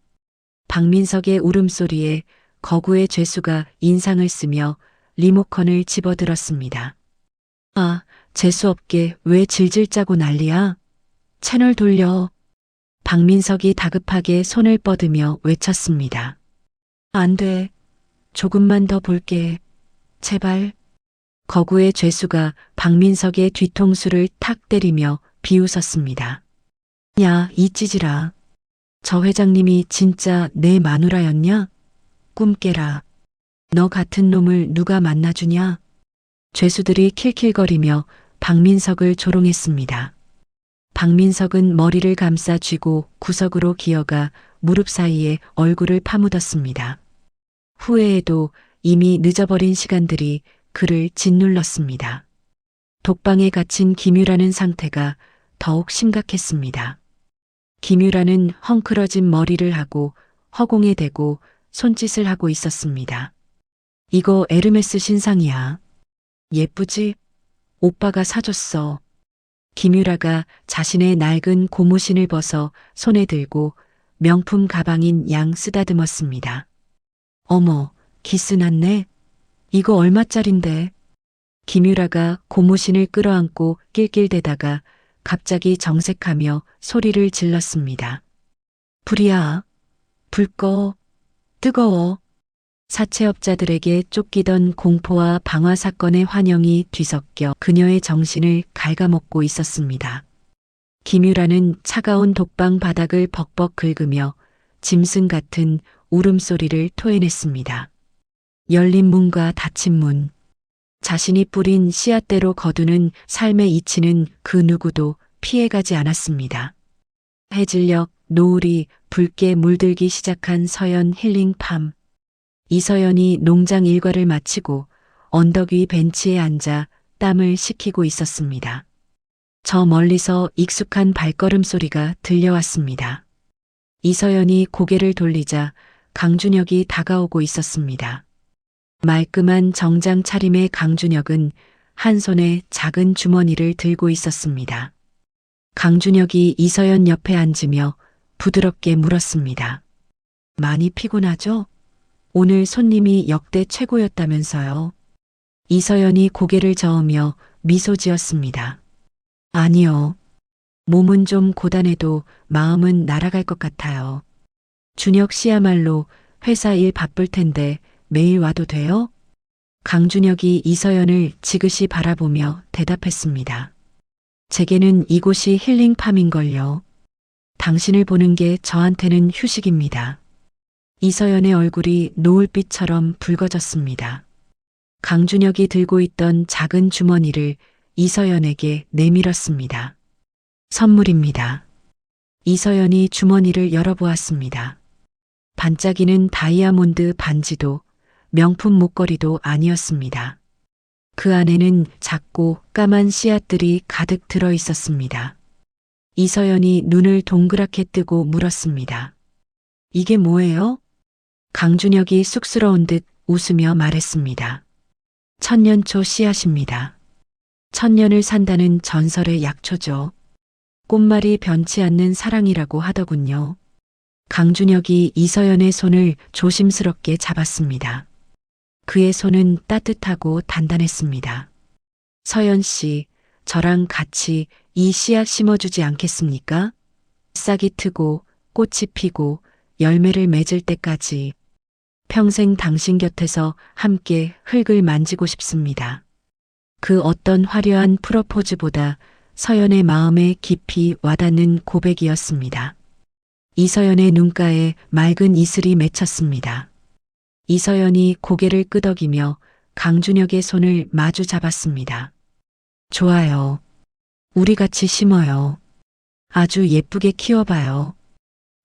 Speaker 2: 박민석의 울음소리에 거구의 죄수가 인상을 쓰며 리모컨을 집어들었습니다. 아, 재수없게 왜 질질 짜고 난리야? 채널 돌려. 박민석이 다급하게 손을 뻗으며 외쳤습니다. 안 돼. 조금만 더 볼게. 제발. 거구의 죄수가 박민석의 뒤통수를 탁 때리며 비웃었습니다. 야, 이 찌질아. 저 회장님이 진짜 내 마누라였냐? 꿈 깨라. 너 같은 놈을 누가 만나주냐? 죄수들이 킬킬거리며 박민석을 조롱했습니다. 박민석은 머리를 감싸 쥐고 구석으로 기어가 무릎 사이에 얼굴을 파묻었습니다. 후회에도 이미 늦어버린 시간들이 그를 짓눌렀습니다. 독방에 갇힌 김유라는 상태가 더욱 심각했습니다. 김유라는 헝클어진 머리를 하고 허공에 대고 손짓을 하고 있었습니다. 이거 에르메스 신상이야. 예쁘지? 오빠가 사줬어. 김유라가 자신의 낡은 고무신을 벗어 손에 들고 명품 가방인 양 쓰다듬었습니다. 어머, 기스났네. 이거 얼마짜린데? 김유라가 고무신을 끌어안고 낄낄대다가 갑자기 정색하며 소리를 질렀습니다. 불이야. 불 꺼. 뜨거워. 사채업자들에게 쫓기던 공포와 방화 사건의 환영이 뒤섞여 그녀의 정신을 갉아먹고 있었습니다. 김유라는 차가운 독방 바닥을 벅벅 긁으며 짐승 같은 울음소리를 토해냈습니다. 열린 문과 닫힌 문. 자신이 뿌린 씨앗대로 거두는 삶의 이치는 그 누구도 피해가지 않았습니다. 해질녘 노을이 붉게 물들기 시작한 서연 힐링팜. 이서연이 농장 일과를 마치고 언덕 위 벤치에 앉아 땀을 식히고 있었습니다. 저 멀리서 익숙한 발걸음 소리가 들려왔습니다. 이서연이 고개를 돌리자 강준혁이 다가오고 있었습니다. 말끔한 정장 차림의 강준혁은 한 손에 작은 주머니를 들고 있었습니다. 강준혁이 이서연 옆에 앉으며 부드럽게 물었습니다. 많이 피곤하죠? 오늘 손님이 역대 최고였다면서요. 이서연이 고개를 저으며 미소 지었습니다. 아니요. 몸은 좀 고단해도 마음은 날아갈 것 같아요. 준혁 씨야말로 회사 일 바쁠 텐데 매일 와도 돼요? 강준혁이 이서연을 지그시 바라보며 대답했습니다. 제게는 이곳이 힐링팜인걸요. 당신을 보는 게 저한테는 휴식입니다. 이서연의 얼굴이 노을빛처럼 붉어졌습니다. 강준혁이 들고 있던 작은 주머니를 이서연에게 내밀었습니다. 선물입니다. 이서연이 주머니를 열어보았습니다. 반짝이는 다이아몬드 반지도 명품 목걸이도 아니었습니다. 그 안에는 작고 까만 씨앗들이 가득 들어 있었습니다. 이서연이 눈을 동그랗게 뜨고 물었습니다. 이게 뭐예요? 강준혁이 쑥스러운 듯 웃으며 말했습니다. 천년초 씨앗입니다. 천년을 산다는 전설의 약초죠. 꽃말이 변치 않는 사랑이라고 하더군요. 강준혁이 이서연의 손을 조심스럽게 잡았습니다. 그의 손은 따뜻하고 단단했습니다. 서연 씨, 저랑 같이 이 씨앗 심어주지 않겠습니까? 싹이 트고 꽃이 피고 열매를 맺을 때까지. 평생 당신 곁에서 함께 흙을 만지고 싶습니다. 그 어떤 화려한 프로포즈보다 서연의 마음에 깊이 와닿는 고백이었습니다. 이서연의 눈가에 맑은 이슬이 맺혔습니다. 이서연이 고개를 끄덕이며 강준혁의 손을 마주 잡았습니다. 좋아요. 우리 같이 심어요. 아주 예쁘게 키워봐요.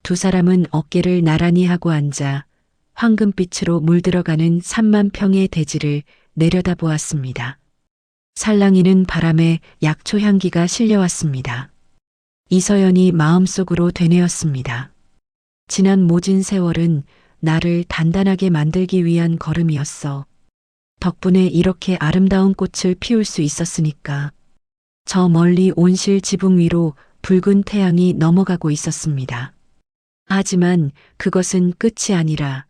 Speaker 2: 두 사람은 어깨를 나란히 하고 앉아 황금빛으로 물들어가는 3만 평의 대지를 내려다보았습니다. 살랑이는 바람에 약초 향기가 실려왔습니다. 이서연이 마음속으로 되뇌었습니다. 지난 모진 세월은 나를 단단하게 만들기 위한 걸음이었어. 덕분에 이렇게 아름다운 꽃을 피울 수 있었으니까. 저 멀리 온실 지붕 위로 붉은 태양이 넘어가고 있었습니다. 하지만 그것은 끝이 아니라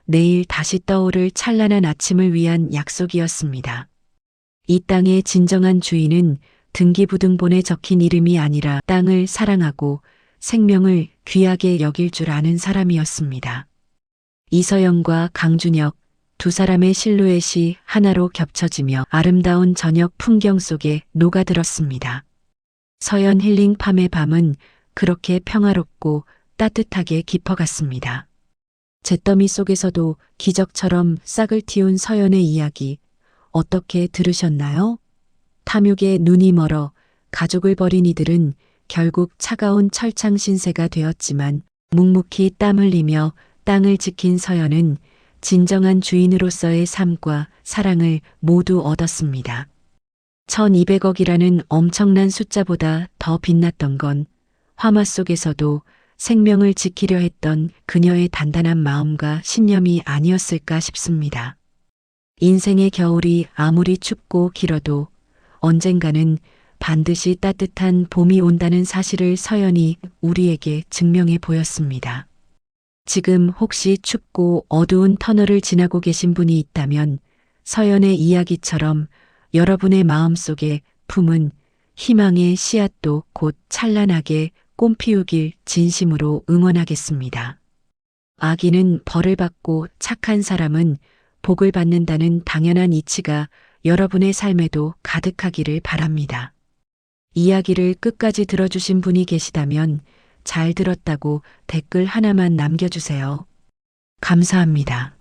Speaker 2: 내일 다시 떠오를 찬란한 아침을 위한 약속이었습니다. 이 땅의 진정한 주인은 등기부등본에 적힌 이름이 아니라 땅을 사랑하고 생명을 귀하게 여길 줄 아는 사람이었습니다. 이서연과 강준혁 두 사람의 실루엣이 하나로 겹쳐지며 아름다운 저녁 풍경 속에 녹아들었습니다. 서연 힐링 팜의 밤은 그렇게 평화롭고 따뜻하게 깊어갔습니다. 잿더미 속에서도 기적처럼 싹을 틔운 서연의 이야기 어떻게 들으셨나요? 탐욕에 눈이 멀어 가족을 버린 이들은 결국 차가운 철창 신세가 되었지만 묵묵히 땀 흘리며 땅을 지킨 서연은 진정한 주인으로서의 삶과 사랑을 모두 얻었습니다. 1200억이라는 엄청난 숫자보다 더 빛났던 건 화마 속에서도 생명을 지키려 했던 그녀의 단단한 마음과 신념이 아니었을까 싶습니다. 인생의 겨울이 아무리 춥고 길어도 언젠가는 반드시 따뜻한 봄이 온다는 사실을 서연이 우리에게 증명해 보였습니다. 지금 혹시 춥고 어두운 터널을 지나고 계신 분이 있다면 서연의 이야기처럼 여러분의 마음속에 품은 희망의 씨앗도 곧 찬란하게 꽃피우길 진심으로 응원하겠습니다. 악인은 벌을 받고 착한 사람은 복을 받는다는 당연한 이치가 여러분의 삶에도 가득하기를 바랍니다. 이야기를 끝까지 들어주신 분이 계시다면 잘 들었다고 댓글 하나만 남겨주세요. 감사합니다.